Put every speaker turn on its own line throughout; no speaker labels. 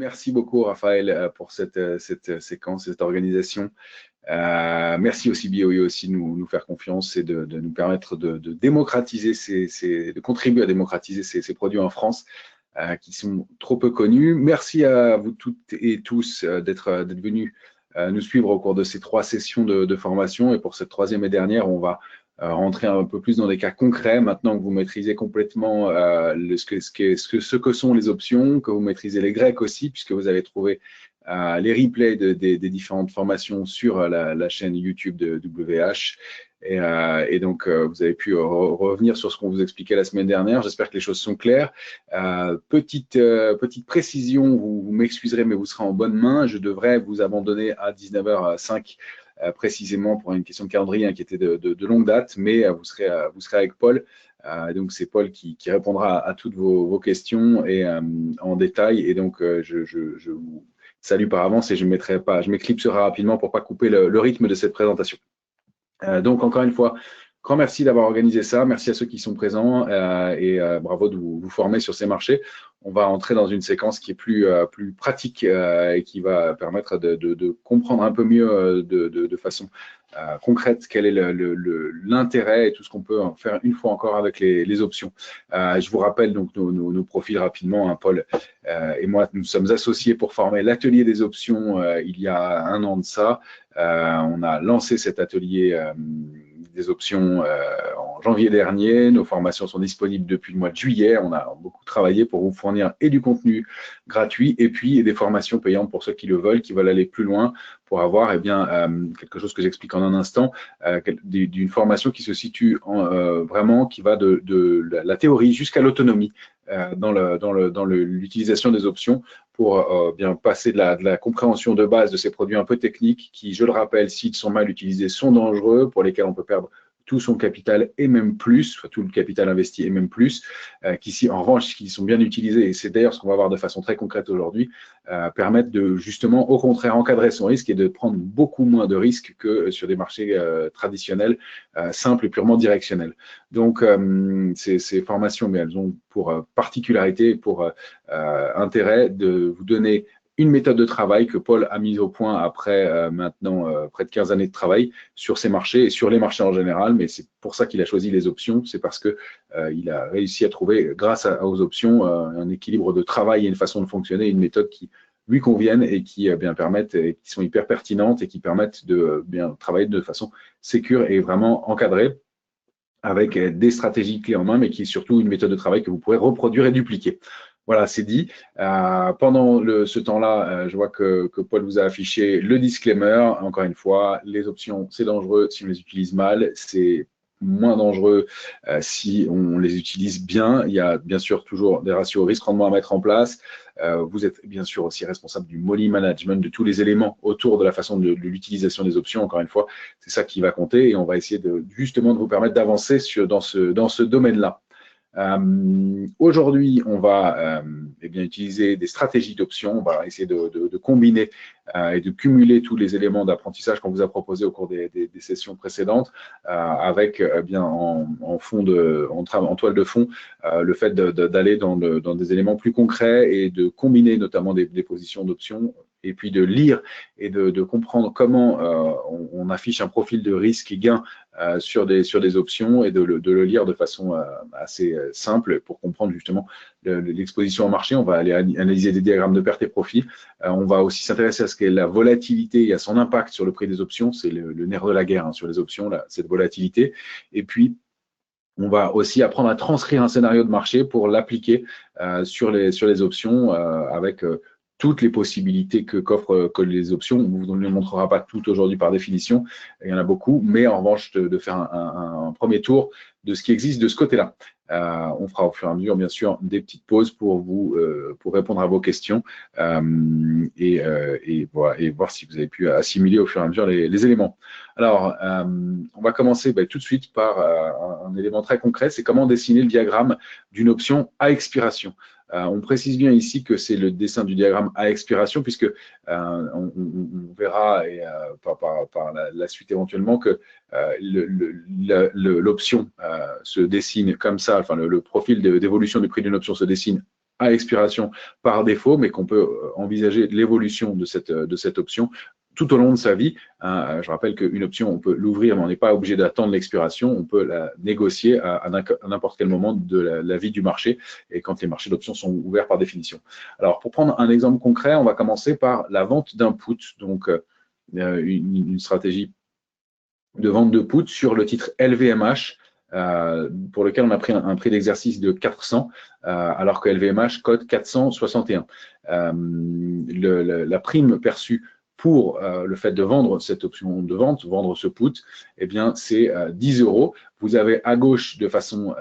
Merci beaucoup, Raphaël, pour cette séquence, cette organisation. Merci aussi BOE aussi de nous faire confiance et de nous permettre de démocratiser de contribuer à démocratiser ces produits en France qui sont trop peu connus. Merci à vous toutes et tous d'être venus nous suivre au cours de ces 3 sessions de formation. Et pour cette 3e et dernière, on va rentrer un peu plus dans des cas concrets. Maintenant que vous maîtrisez complètement ce que sont les options, que vous maîtrisez les grecs aussi, puisque vous avez trouvé les replays des différentes formations sur la chaîne YouTube de WH. Et donc, vous avez pu revenir sur ce qu'on vous expliquait la semaine dernière. J'espère que les choses sont claires. Petite précision, vous m'excuserez, mais vous serez en bonne main. Je devrais vous abandonner à 19h05 précisément pour une question de calendrier qui était de longue date, mais vous serez avec Paul. Donc, c'est Paul qui répondra à toutes vos questions et en détail. Et donc, je vous salue par avance et je m'éclipserai rapidement pour ne pas couper le rythme de cette présentation. Donc, encore une fois, grand merci d'avoir organisé ça. Merci à ceux qui sont présents et bravo de vous former sur ces marchés. On va entrer dans une séquence qui est plus pratique et qui va permettre de comprendre un peu mieux de façon concrète quel est l'intérêt et tout ce qu'on peut en faire une fois encore avec les options. Je vous rappelle donc nos profils rapidement, hein, Paul et moi, nous sommes associés pour former l'atelier des options il y a 1 an de ça. On a lancé cet atelier des options en janvier dernier. Nos formations sont disponibles depuis le mois de juillet. On a beaucoup travaillé pour vous fournir et du contenu gratuit et puis des formations payantes pour ceux qui le veulent, qui veulent aller plus loin pour avoir quelque chose que j'explique en un instant, d'une formation qui se situe vraiment, qui va de la théorie jusqu'à l'autonomie dans l'utilisation des options pour bien passer de la compréhension de base de ces produits un peu techniques qui, je le rappelle, s'ils sont mal utilisés, sont dangereux, pour lesquels on peut perdre tout son capital et même plus, tout le capital investi et même plus, qui, en revanche, qui sont bien utilisés, et c'est d'ailleurs ce qu'on va voir de façon très concrète aujourd'hui, permettent de justement, au contraire, encadrer son risque et de prendre beaucoup moins de risques que sur des marchés traditionnels, simples et purement directionnels. Donc, ces formations, mais elles ont pour particularité, pour intérêt de vous donner une méthode de travail que Paul a mise au point après maintenant près de 15 années de travail sur ces marchés et sur les marchés en général, mais c'est pour ça qu'il a choisi les options, c'est parce que il a réussi à trouver, grâce aux options, un équilibre de travail et une façon de fonctionner, une méthode qui lui conviennent et qui bien permettent, et qui sont hyper pertinentes et qui permettent de bien travailler de façon sécure et vraiment encadrée, avec des stratégies clés en main, mais qui est surtout une méthode de travail que vous pourrez reproduire et dupliquer. Voilà, c'est dit. Pendant ce temps-là, je vois que Paul vous a affiché le disclaimer. Encore une fois, les options, c'est dangereux si on les utilise mal. C'est moins dangereux si on les utilise bien. Il y a bien sûr toujours des ratios risque-rendement à mettre en place. Vous êtes bien sûr aussi responsable du money management, de tous les éléments autour de la façon de l'utilisation des options. Encore une fois, c'est ça qui va compter et on va essayer justement de vous permettre d'avancer dans ce domaine-là. Aujourd'hui, on va utiliser des stratégies d'options. On va essayer de combiner et de cumuler tous les éléments d'apprentissage qu'on vous a proposés au cours des sessions précédentes avec en toile de fond le fait d'aller dans des éléments plus concrets et de combiner notamment des positions d'options et puis de lire et de comprendre comment on affiche un profil de risque et gain sur des options et de le lire de façon assez simple pour comprendre justement l'exposition au marché. On va aller analyser des diagrammes de perte et profit. On va aussi s'intéresser à ce qu'est la volatilité et à son impact sur le prix des options. C'est le nerf de la guerre sur les options, cette volatilité. Et puis, on va aussi apprendre à transcrire un scénario de marché pour l'appliquer sur les options avec toutes les possibilités qu'offrent les options. On ne vous ne montrera pas tout aujourd'hui par définition, il y en a beaucoup, mais en revanche, de faire un premier tour de ce qui existe de ce côté-là. On fera au fur et à mesure, bien sûr, des petites pauses pour répondre à vos questions et voir si vous avez pu assimiler au fur et à mesure les éléments. Alors, on va commencer tout de suite par un élément très concret, c'est comment dessiner le diagramme d'une option à expiration. On précise bien ici que c'est le dessin du diagramme à expiration, puisque on verra par la suite éventuellement que l'option se dessine comme ça, enfin le profil d'évolution du prix d'une option se dessine à expiration par défaut, mais qu'on peut envisager l'évolution de cette option tout au long de sa vie. Je rappelle qu'une option, on peut l'ouvrir, mais on n'est pas obligé d'attendre l'expiration. On peut la négocier à n'importe quel moment de la vie du marché et quand les marchés d'options sont ouverts par définition. Alors, pour prendre un exemple concret, on va commencer par la vente d'un put, donc une stratégie de vente de put sur le titre LVMH, pour lequel on a pris un prix d'exercice de 400, alors que LVMH cote 461. La prime perçue pour le fait de vendre cette option de vente, vendre ce put, eh bien, c'est 10 euros. Vous avez à gauche, de façon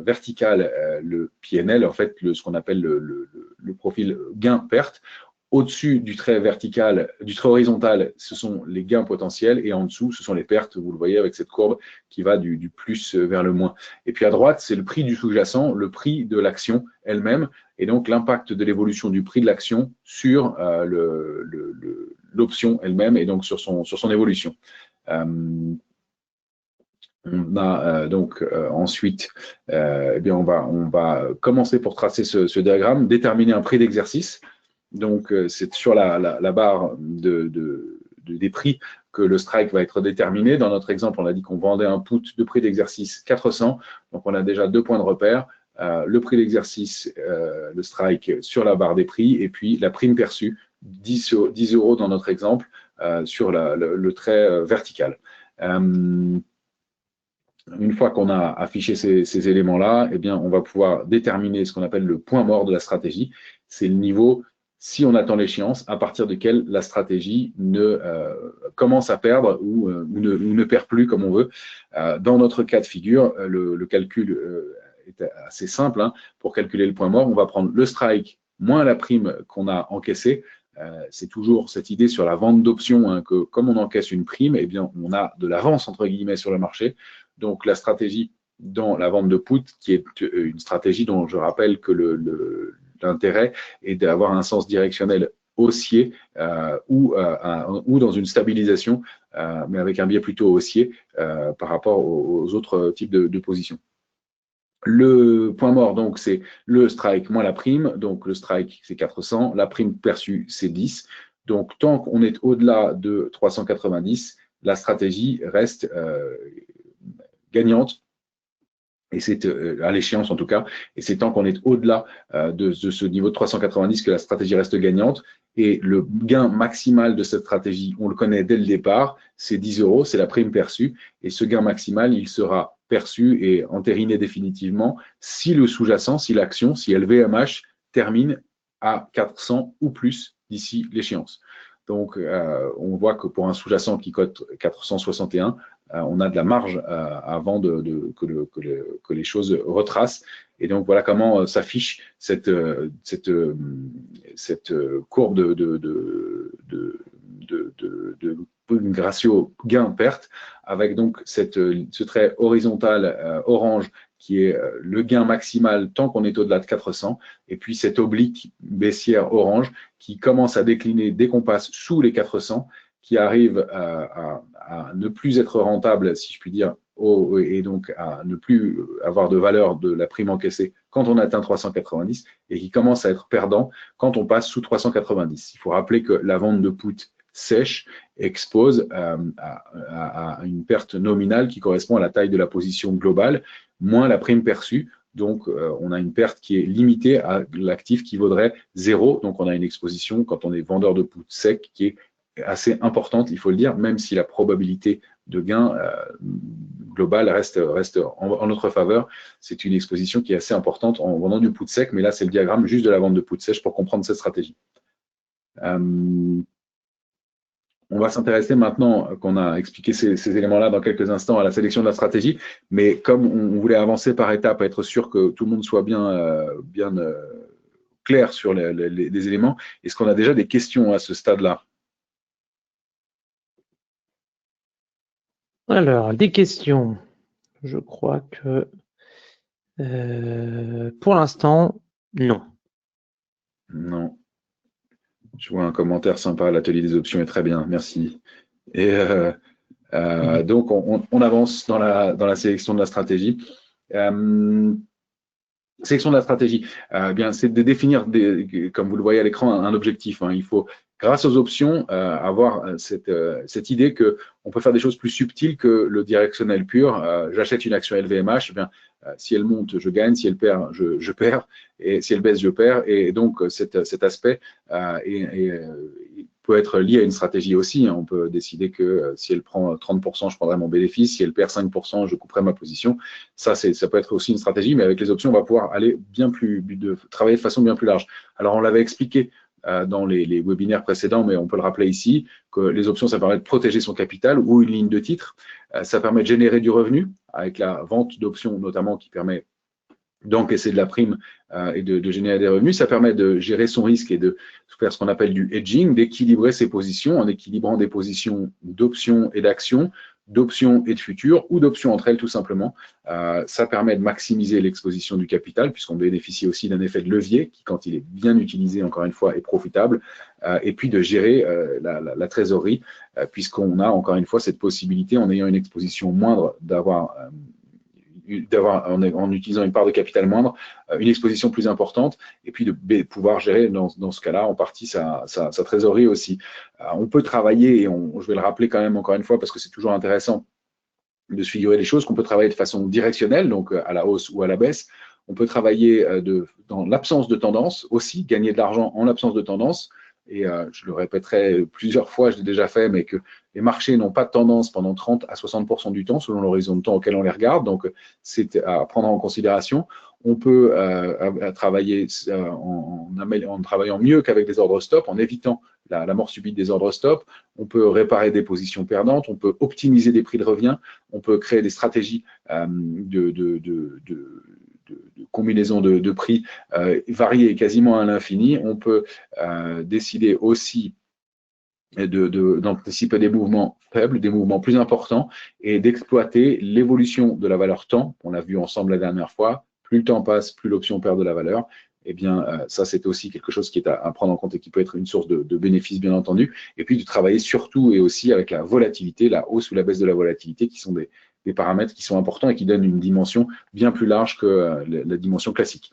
verticale, le PNL, en fait, ce qu'on appelle le profil gain-perte. Au-dessus du trait vertical, du trait horizontal, ce sont les gains potentiels et en dessous, ce sont les pertes. Vous le voyez avec cette courbe qui va du plus vers le moins. Et puis à droite, c'est le prix du sous-jacent, le prix de l'action elle-même et donc l'impact de l'évolution du prix de l'action sur l'option elle-même et donc sur son évolution. On a donc ensuite, eh bien on va commencer pour tracer ce diagramme, déterminer un prix d'exercice. Donc, c'est sur la barre des prix que le strike va être déterminé. Dans notre exemple, on a dit qu'on vendait un put de prix d'exercice 400. Donc, on a déjà 2 points de repère. Le prix d'exercice, le strike sur la barre des prix, et puis la prime perçue, 10 euros dans notre exemple, sur le trait vertical. Une fois qu'on a affiché ces éléments-là, eh bien, on va pouvoir déterminer ce qu'on appelle le point mort de la stratégie. C'est le niveau, si on attend l'échéance, à partir duquel la stratégie commence à perdre ou ne perd plus comme on veut. Dans notre cas de figure, le calcul est assez simple. Hein. Pour calculer le point mort, on va prendre le strike moins la prime qu'on a encaissée. C'est toujours cette idée sur la vente d'options, hein, que comme on encaisse une prime, eh bien, on a de l'avance entre guillemets sur le marché. Donc la stratégie dans la vente de put, qui est une stratégie dont je rappelle que l'intérêt est d'avoir un sens directionnel haussier ou dans une stabilisation, mais avec un biais plutôt haussier par rapport aux autres types de positions. Le point mort, donc, c'est le strike moins la prime. Donc, le strike, c'est 400. La prime perçue, c'est 10. Donc, tant qu'on est au-delà de 390, la stratégie reste gagnante. Et c'est à l'échéance en tout cas, et c'est tant qu'on est au-delà de ce niveau de 390 que la stratégie reste gagnante. Et le gain maximal de cette stratégie, on le connaît dès le départ, c'est 10 euros, c'est la prime perçue. Et ce gain maximal, il sera perçu et entériné définitivement si le sous-jacent, si l'action, si LVMH termine à 400 ou plus d'ici l'échéance. Donc, on voit que pour un sous-jacent qui cote 461, on a de la marge avant que les choses retracent. Et donc, voilà comment s'affiche cette courbe de ratio gain-perte, avec donc ce trait horizontal orange qui est le gain maximal tant qu'on est au-delà de 400, et puis cette oblique baissière orange qui commence à décliner dès qu'on passe sous les 400, qui arrive à ne plus être rentable, si je puis dire, et donc à ne plus avoir de valeur de la prime encaissée quand on atteint 390, et qui commence à être perdant quand on passe sous 390. Il faut rappeler que la vente de put sèche expose à une perte nominale qui correspond à la taille de la position globale, moins la prime perçue. Donc, on a une perte qui est limitée à l'actif qui vaudrait 0. Donc, on a une exposition, quand on est vendeur de put sec, qui est assez importante, il faut le dire, même si la probabilité de gain globale reste en notre faveur. C'est une exposition qui est assez importante en vendant du put sec, mais là, c'est le diagramme juste de la vente de put sèche pour comprendre cette stratégie. On va s'intéresser maintenant qu'on a expliqué ces éléments-là dans quelques instants à la sélection de la stratégie, mais comme on voulait avancer par étapes, être sûr que tout le monde soit bien clair sur les éléments, est-ce qu'on a déjà des questions à ce stade-là?
Alors, des questions. Je crois que pour l'instant, non.
Non. Je vois un commentaire sympa, l'atelier des options est très bien, merci. Et donc, on avance dans la sélection de la stratégie. Sélection de la stratégie, bien, c'est de définir, comme vous le voyez à l'écran, un objectif. Hein. Il faut, grâce aux options, avoir cette idée qu'on peut faire des choses plus subtiles que le directionnel pur. J'achète une action LVMH, eh bien, si elle monte, je gagne, si elle perd, je perds, et si elle baisse, je perds. Et donc, cet aspect peut être lié à une stratégie aussi. Hein. On peut décider que si elle prend 30%, je prendrai mon bénéfice. Si elle perd 5%, je couperai ma position. Ça peut être aussi une stratégie, mais avec les options, on va pouvoir aller travailler de façon bien plus large. Alors, on l'avait expliqué dans les webinaires précédents, mais on peut le rappeler ici, que les options, ça permet de protéger son capital ou une ligne de titre. Ça permet de générer du revenu avec la vente d'options, notamment, qui permet d'encaisser de la prime et de générer des revenus. Ça permet de gérer son risque et de faire ce qu'on appelle du hedging, d'équilibrer ses positions en équilibrant des positions d'options et d'actions, d'options et de futurs, ou d'options entre elles tout simplement. Ça permet de maximiser l'exposition du capital, puisqu'on bénéficie aussi d'un effet de levier, qui quand il est bien utilisé, encore une fois, est profitable, et puis de gérer la trésorerie, puisqu'on a encore une fois cette possibilité, en ayant une exposition moindre, en utilisant une part de capital moindre, une exposition plus importante, et puis de pouvoir gérer dans ce cas-là en partie sa trésorerie aussi. On peut travailler, et je vais le rappeler quand même encore une fois parce que c'est toujours intéressant de se figurer les choses, qu'on peut travailler de façon directionnelle, donc à la hausse ou à la baisse. On peut travailler dans l'absence de tendance aussi, gagner de l'argent en l'absence de tendance. Et je le répéterai plusieurs fois, je l'ai déjà fait, mais que les marchés n'ont pas de tendance pendant 30 à 60% du temps, selon l'horizon de temps auquel on les regarde. Donc, c'est à prendre en considération. On peut travailler en travaillant mieux qu'avec des ordres stop, en évitant la mort subite des ordres stop. On peut réparer des positions perdantes, on peut optimiser des prix de revient, on peut créer des stratégies de combinaison de prix variées quasiment à l'infini. On peut décider aussi d'anticiper des mouvements faibles, des mouvements plus importants, et d'exploiter l'évolution de la valeur temps. On l'a vu ensemble la dernière fois. Plus le temps passe, plus l'option perd de la valeur. Eh bien, ça, c'est aussi quelque chose qui est à prendre en compte et qui peut être une source de bénéfices, bien entendu. Et puis, de travailler surtout et aussi avec la volatilité, la hausse ou la baisse de la volatilité, qui sont des paramètres qui sont importants et qui donnent une dimension bien plus large que la dimension classique.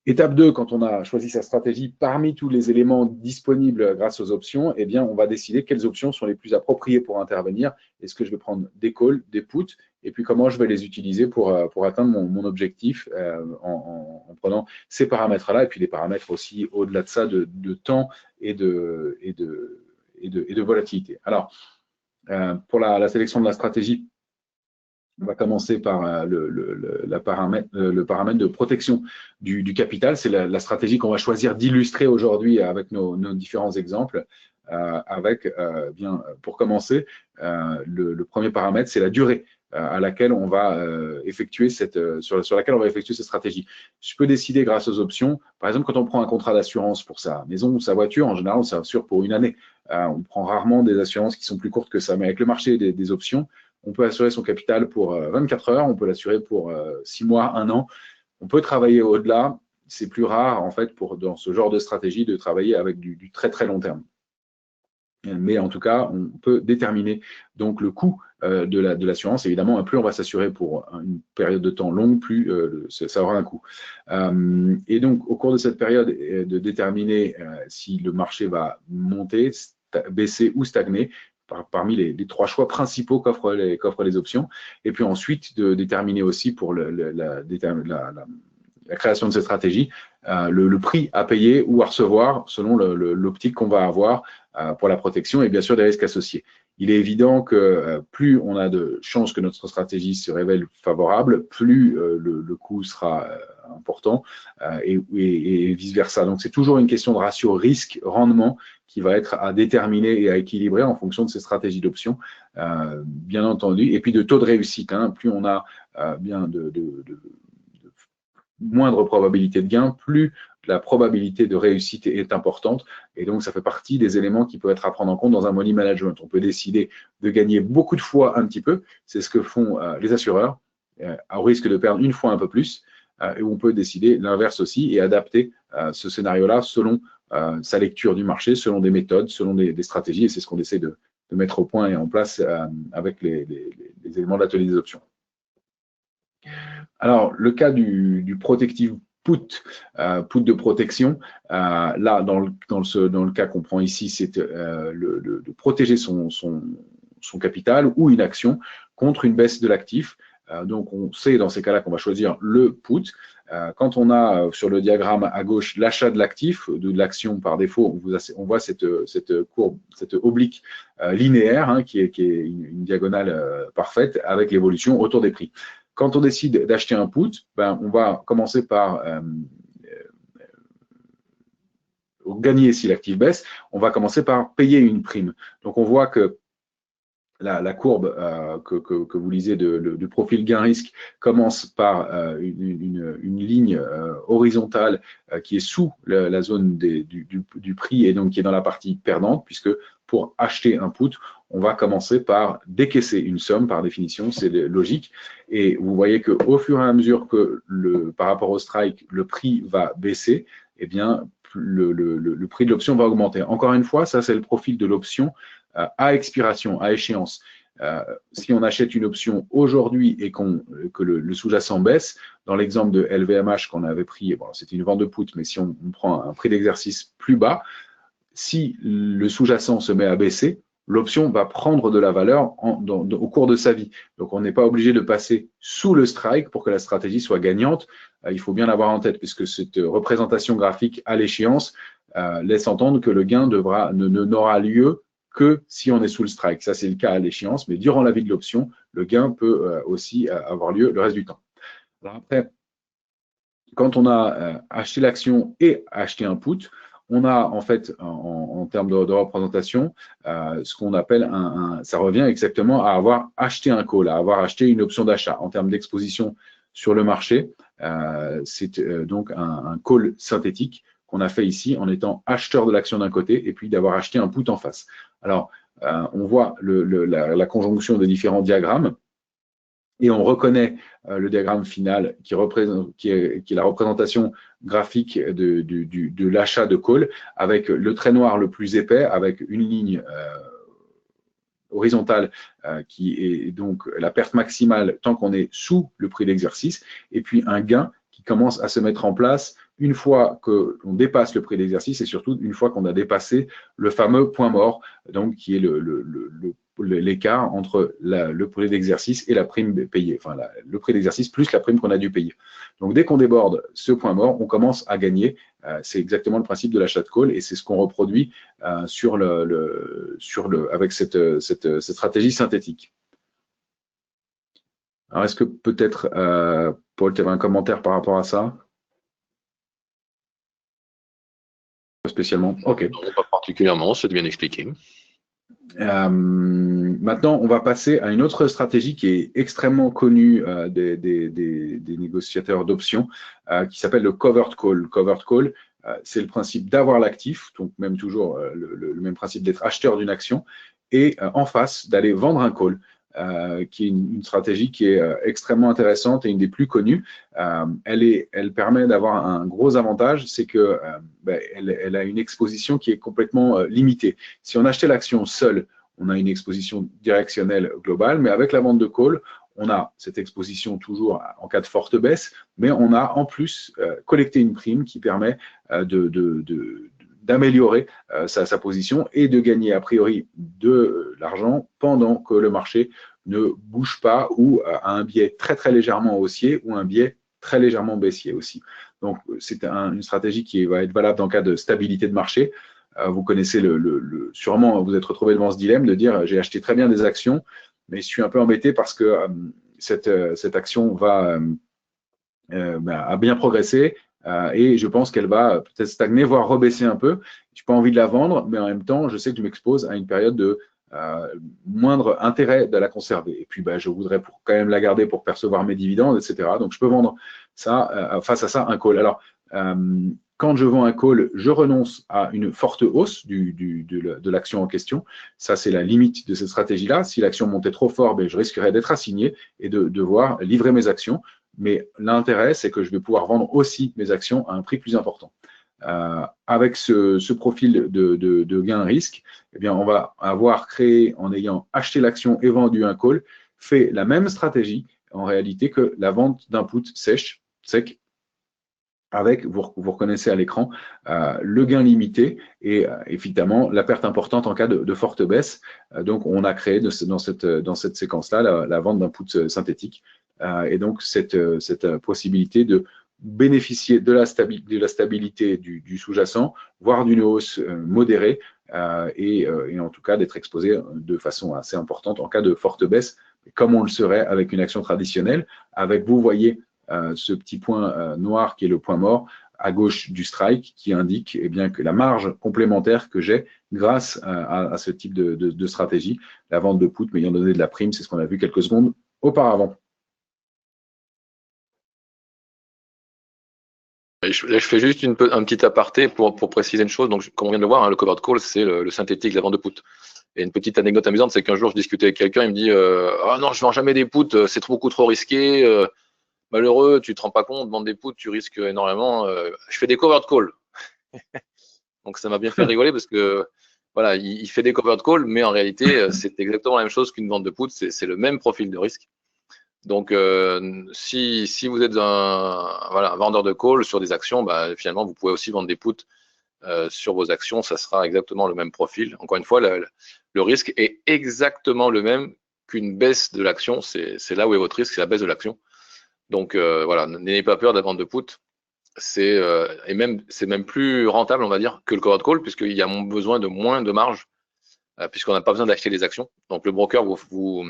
Étape 2, quand on a choisi sa stratégie, parmi tous les éléments disponibles grâce aux options, eh bien, on va décider quelles options sont les plus appropriées pour intervenir. Est-ce que je vais prendre des calls, des puts, et puis comment je vais les utiliser pour atteindre mon objectif en prenant ces paramètres-là, et puis des paramètres aussi au-delà de ça de temps et de volatilité. Alors, pour la sélection de la stratégie, on va commencer par le paramètre de protection du capital. C'est la stratégie qu'on va choisir d'illustrer aujourd'hui avec nos différents exemples. Pour commencer, le premier paramètre, c'est la durée à laquelle on va effectuer sur laquelle on va effectuer cette stratégie. Je peux décider grâce aux options. Par exemple, quand on prend un contrat d'assurance pour sa maison ou sa voiture, en général, on s'assure pour une année. On prend rarement des assurances qui sont plus courtes que ça. Mais avec le marché des options, on peut assurer son capital pour 24 heures, on peut l'assurer pour 6 mois, 1 an. On peut travailler au-delà. C'est plus rare, en fait, dans ce genre de stratégie, de travailler avec du très, très long terme. Mais en tout cas, on peut déterminer donc le coût de l'assurance. Évidemment, plus on va s'assurer pour une période de temps longue, plus ça aura un coût. Et donc, au cours de cette période, de déterminer si le marché va monter, baisser ou stagner, parmi les 3 choix principaux qu'offrent les options. Et puis ensuite, de déterminer aussi pour la création de cette stratégie, le prix à payer ou à recevoir selon l'optique qu'on va avoir pour la protection et bien sûr des risques associés. Il est évident que plus on a de chances que notre stratégie se révèle favorable, plus le coût sera important et vice-versa. Donc, c'est toujours une question de ratio risque-rendement qui va être à déterminer et à équilibrer en fonction de ces stratégies d'options, bien entendu. Et puis de taux de réussite. Plus on a moindre probabilité de gain, plus la probabilité de réussite est importante. Et donc, ça fait partie des éléments qui peuvent être à prendre en compte dans un money management. On peut décider de gagner beaucoup de fois un petit peu. C'est ce que font les assureurs, au risque de perdre une fois un peu plus. Et on peut décider l'inverse aussi et adapter ce scénario-là selon sa lecture du marché, selon des méthodes, selon des stratégies. Et c'est ce qu'on essaie de mettre au point et en place avec les éléments de l'atelier des options. Alors, le cas du protective put, put de protection, là, dans le cas qu'on prend ici, c'est de protéger son capital ou une action contre une baisse de l'actif. Donc, on sait dans ces cas-là qu'on va choisir le put. Quand on a sur le diagramme à gauche l'achat de l'actif, de l'action par défaut, on voit cette courbe, cette oblique linéaire, hein, qui est une diagonale parfaite avec l'évolution autour des prix. Quand on décide d'acheter un put, ben, on va commencer par gagner si l'actif baisse, on va commencer par payer une prime. Donc, on voit que la courbe que vous lisez du profil gain-risque commence par une ligne horizontale qui est sous la zone du prix et donc qui est dans la partie perdante, puisque pour acheter un put, on va commencer par décaisser une somme, par définition, c'est logique. Et vous voyez qu'au fur et à mesure que par rapport au strike, le prix va baisser, eh bien, le prix de l'option va augmenter. Encore une fois, ça c'est le profil de l'option à expiration, à échéance. Si on achète une option aujourd'hui et que le sous-jacent baisse, dans l'exemple de LVMH qu'on avait pris, bon, c'était une vente de put, mais si on prend un prix d'exercice plus bas, si le sous-jacent se met à baisser, l'option va prendre de la valeur au cours de sa vie. Donc, on n'est pas obligé de passer sous le strike pour que la stratégie soit gagnante. Il faut bien l'avoir en tête, puisque cette représentation graphique à l'échéance laisse entendre que le gain n'aura lieu que si on est sous le strike. Ça, c'est le cas à l'échéance, mais durant la vie de l'option, le gain peut aussi avoir lieu le reste du temps. Alors après, quand on a acheté l'action et acheté un put, on a en fait, en termes de représentation, ce qu'on appelle ça revient exactement à avoir acheté un call, à avoir acheté une option d'achat. En termes d'exposition sur le marché, c'est donc un call synthétique qu'on a fait ici en étant acheteur de l'action d'un côté et puis d'avoir acheté un put en face. Alors, on voit la conjonction des différents diagrammes et on reconnaît le diagramme final qui est la représentation graphique de l'achat de call avec le trait noir le plus épais, avec une ligne horizontale qui est donc la perte maximale tant qu'on est sous le prix d'exercice, et puis un gain qui commence à se mettre en place une fois qu'on dépasse le prix d'exercice et surtout une fois qu'on a dépassé le fameux point mort, donc qui est l'écart entre le prix d'exercice et la prime payée, enfin le prix d'exercice plus la prime qu'on a dû payer. Donc dès qu'on déborde ce point mort, on commence à gagner. C'est exactement le principe de l'achat de call et c'est ce qu'on reproduit avec cette stratégie synthétique. Alors est-ce que peut-être, Paul, tu avais un commentaire par rapport à ça? Pas spécialement. Ok.
Non, pas particulièrement, c'est bien expliqué.
Maintenant, on va passer à une autre stratégie qui est extrêmement connue des négociateurs d'options, qui s'appelle le covered call. Covered call, c'est le principe d'avoir l'actif, donc même toujours le même principe d'être acheteur d'une action, et en face d'aller vendre un call. Qui est une stratégie qui est extrêmement intéressante et une des plus connues. Elle permet d'avoir un gros avantage, c'est que elle a une exposition qui est complètement limitée. Si on achetait l'action seule, on a une exposition directionnelle globale, mais avec la vente de call, on a cette exposition toujours en cas de forte baisse, mais on a en plus collecté une prime qui permet d'améliorer sa position et de gagner a priori de l'argent pendant que le marché ne bouge pas ou a un biais très très légèrement haussier ou un biais très légèrement baissier aussi. Donc c'est une stratégie qui va être valable en cas de stabilité de marché. Vous connaissez sûrement vous êtes retrouvé devant ce dilemme de dire j'ai acheté très bien des actions, mais je suis un peu embêté parce que cette action a bien progressé. Et je pense qu'elle va peut-être stagner, voire rebaisser un peu. Je n'ai pas envie de la vendre, mais en même temps, je sais que je m'expose à une période de moindre intérêt de la conserver. Et puis, je voudrais quand même la garder pour percevoir mes dividendes, etc. Donc, je peux vendre ça, face à ça, un call. Alors, quand je vends un call, je renonce à une forte hausse de l'action en question. Ça, c'est la limite de cette stratégie-là. Si l'action montait trop fort, je risquerais d'être assigné et de devoir livrer mes actions. Mais l'intérêt, c'est que je vais pouvoir vendre aussi mes actions à un prix plus important. Avec ce profil de gain-risque, on va avoir créé, en ayant acheté l'action et vendu un call, fait la même stratégie, en réalité que la vente d'un put sec, avec, vous reconnaissez à l'écran, le gain limité et évidemment la perte importante en cas de forte baisse. Donc, on a créé dans cette séquence-là la vente d'un put synthétique et donc cette possibilité de bénéficier de la stabilité du sous-jacent, voire d'une hausse modérée et en tout cas d'être exposé de façon assez importante en cas de forte baisse, comme on le serait avec une action traditionnelle, avec, vous voyez, ce petit point noir qui est le point mort à gauche du strike qui indique eh bien, que la marge complémentaire que j'ai grâce à ce type de stratégie, la vente de put m'ayant donné de la prime, c'est ce qu'on a vu quelques secondes auparavant.
Là, je fais juste un petit aparté pour préciser une chose. Donc, comme on vient de le voir, hein, le covered call, c'est le synthétique, la vente de put. Et une petite anecdote amusante, c'est qu'un jour, je discutais avec quelqu'un, il me dit ah non, je vends jamais des puts, c'est beaucoup trop risqué. Malheureux, tu te rends pas compte, vendre des puts, tu risques énormément. Je fais des covered calls. Donc ça m'a bien fait rigoler parce que voilà, il fait des covered calls, mais en réalité, c'est exactement la même chose qu'une vente de puts, c'est le même profil de risque. Donc si vous êtes un vendeur de call sur des actions, bah, finalement vous pouvez aussi vendre des puts sur vos actions, ça sera exactement le même profil. Encore une fois, le risque est exactement le même qu'une baisse de l'action, c'est là où est votre risque, c'est la baisse de l'action. Donc voilà, n'ayez pas peur de la vente de put. C'est même plus rentable, on va dire, que le covered call, puisqu'il y a besoin de moins de marge, puisqu'on n'a pas besoin d'acheter les actions. Donc le broker vous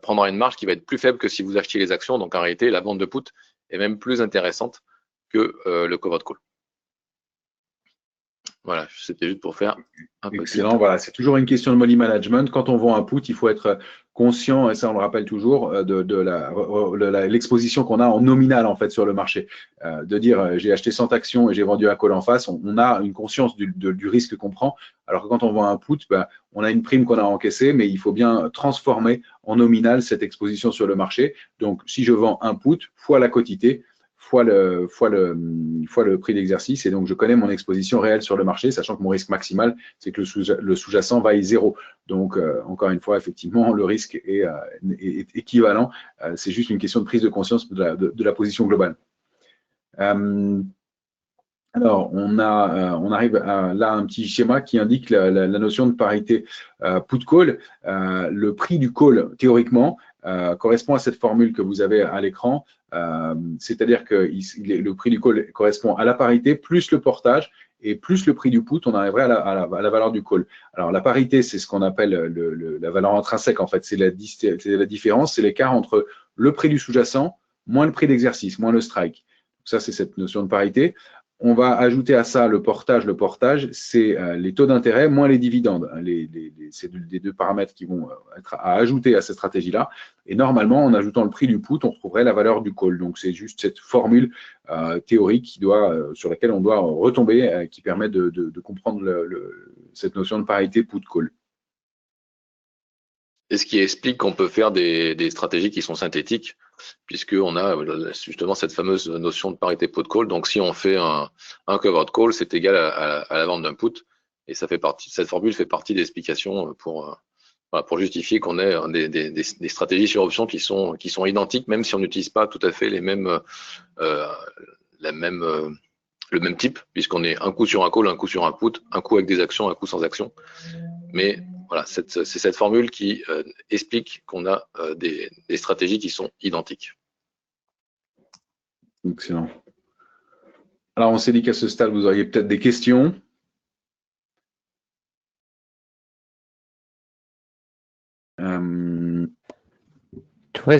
prendra une marge qui va être plus faible que si vous achetiez les actions. Donc en réalité, la vente de put est même plus intéressante que le covered call. Voilà, c'était juste pour faire un peu.
Excellent, voilà, c'est toujours une question de money management. Quand on vend un put, il faut être conscient, et ça on le rappelle toujours, de l'exposition qu'on a en nominal en fait sur le marché. De dire j'ai acheté 100 actions et j'ai vendu un call en face, on a une conscience du risque qu'on prend. Alors que quand on vend un put, ben, on a une prime qu'on a encaissée, mais il faut bien transformer en nominal cette exposition sur le marché. Donc si je vends un put fois la quotité, fois le prix d'exercice, et donc je connais mon exposition réelle sur le marché, sachant que mon risque maximal, c'est que le sous-jacent vaille 0. Donc, encore une fois, effectivement, le risque est équivalent. C'est juste une question de prise de conscience de la position globale. Alors, on arrive là à un petit schéma qui indique la notion de parité put-call. Le prix du call, théoriquement, correspond à cette formule que vous avez à l'écran. C'est-à-dire que le prix du call correspond à la parité plus le portage et plus le prix du put, on arriverait à la valeur du call. Alors, la parité, c'est ce qu'on appelle la valeur intrinsèque, en fait. C'est la différence, c'est l'écart entre le prix du sous-jacent moins le prix d'exercice, moins le strike. Donc, ça, c'est cette notion de parité. On va ajouter à ça le portage. Le portage, c'est les taux d'intérêt moins les dividendes. C'est les deux paramètres qui vont être à ajouter à cette stratégie-là. Et normalement, en ajoutant le prix du put, on retrouverait la valeur du call. Donc, c'est juste cette formule théorique sur laquelle on doit retomber, qui permet de comprendre cette notion de parité put-call.
Et ce qui explique qu'on peut faire des stratégies qui sont synthétiques, puisqu'on a justement cette fameuse notion de parité put-call. Donc, si on fait un covered call, c'est égal à la vente d'un put. Et cette formule fait partie des explications pour justifier qu'on ait des stratégies sur options qui sont identiques, même si on n'utilise pas tout à fait le même type, puisqu'on est un coup sur un call, un coup sur un put, un coup avec des actions, un coup sans actions. Mais voilà, c'est cette formule qui explique qu'on a des stratégies qui sont identiques.
Excellent. Alors, on s'est dit qu'à ce stade, vous auriez peut-être des questions.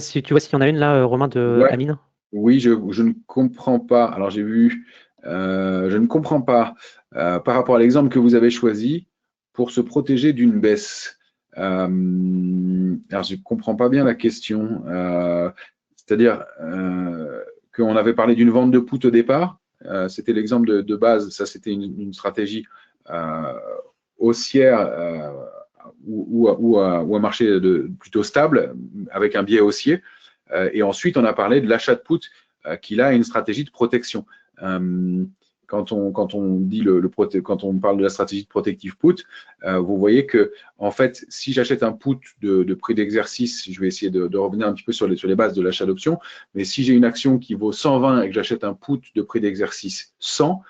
Si tu vois s'il y en a une là, Romain, de
ouais.
Amine.
Oui, je ne comprends pas. Alors, j'ai vu, je ne comprends pas par rapport à l'exemple que vous avez choisi pour se protéger d'une baisse. Alors, je ne comprends pas bien la question. C'est-à-dire qu'on avait parlé d'une vente de put au départ. C'était l'exemple de base. Ça, c'était une stratégie haussière ou un marché plutôt stable avec un biais haussier. Et ensuite, on a parlé de l'achat de put qui là a une stratégie de protection. quand on parle de la stratégie de protective put, vous voyez que en fait, si j'achète un put de prix d'exercice, je vais essayer de revenir un petit peu sur les bases de l'achat d'options, mais si j'ai une action qui vaut 120 et que j'achète un put de prix d'exercice 100,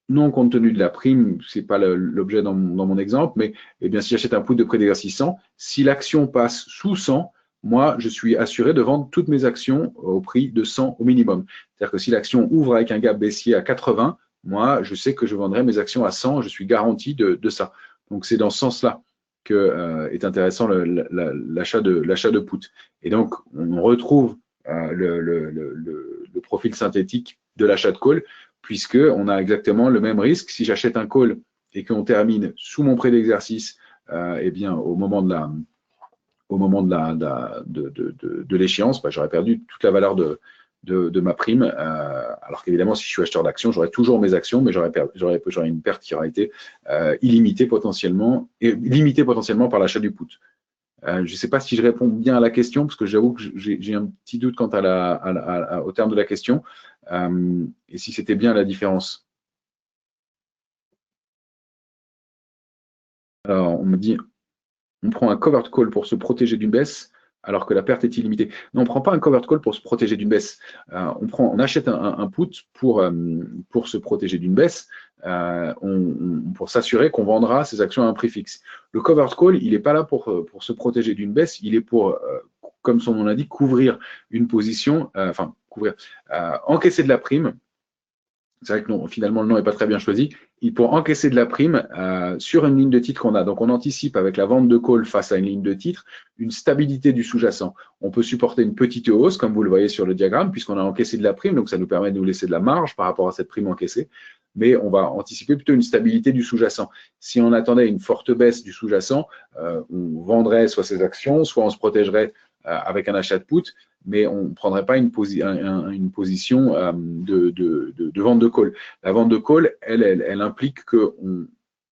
non compte tenu de la prime, c'est pas l'objet dans mon exemple, mais eh bien, si j'achète un put de prix d'exercice 100, si l'action passe sous 100, moi, je suis assuré de vendre toutes mes actions au prix de 100 au minimum. C'est-à-dire que si l'action ouvre avec un gap baissier à 80, moi, je sais que je vendrai mes actions à 100, je suis garanti de ça. Donc, c'est dans ce sens-là que est intéressant l'achat de put. Et donc, on retrouve le profil synthétique de l'achat de call, puisqu'on a exactement le même risque. Si j'achète un call et qu'on termine sous mon prix d'exercice, eh bien, au moment de l'échéance, j'aurais perdu toute la valeur de ma prime. Alors qu'évidemment, si je suis acheteur d'actions, j'aurais toujours mes actions, mais j'aurais une perte qui aurait été limitée potentiellement par l'achat du put. Je ne sais pas si je réponds bien à la question, parce que j'avoue que j'ai un petit doute quant au terme de la question, et si c'était bien la différence. Alors, on me dit, on prend un covered call pour se protéger d'une baisse, alors que la perte est illimitée. Non, on ne prend pas un covered call pour se protéger d'une baisse. On achète un put pour se protéger d'une baisse, pour s'assurer qu'on vendra ses actions à un prix fixe. Le covered call, il n'est pas là pour se protéger d'une baisse, il est pour, comme son nom l'indique, couvrir une position, encaisser de la prime. C'est vrai que non, finalement, le nom n'est pas très bien choisi. Pour encaisser de la prime sur une ligne de titre qu'on a. Donc, on anticipe avec la vente de call face à une ligne de titre une stabilité du sous-jacent. On peut supporter une petite hausse, comme vous le voyez sur le diagramme, puisqu'on a encaissé de la prime. Donc, ça nous permet de nous laisser de la marge par rapport à cette prime encaissée. Mais on va anticiper plutôt une stabilité du sous-jacent. Si on attendait une forte baisse du sous-jacent, on vendrait soit ses actions, soit on se protégerait avec un achat de put, mais on ne prendrait pas une position de vente de call. La vente de call, elle implique qu'on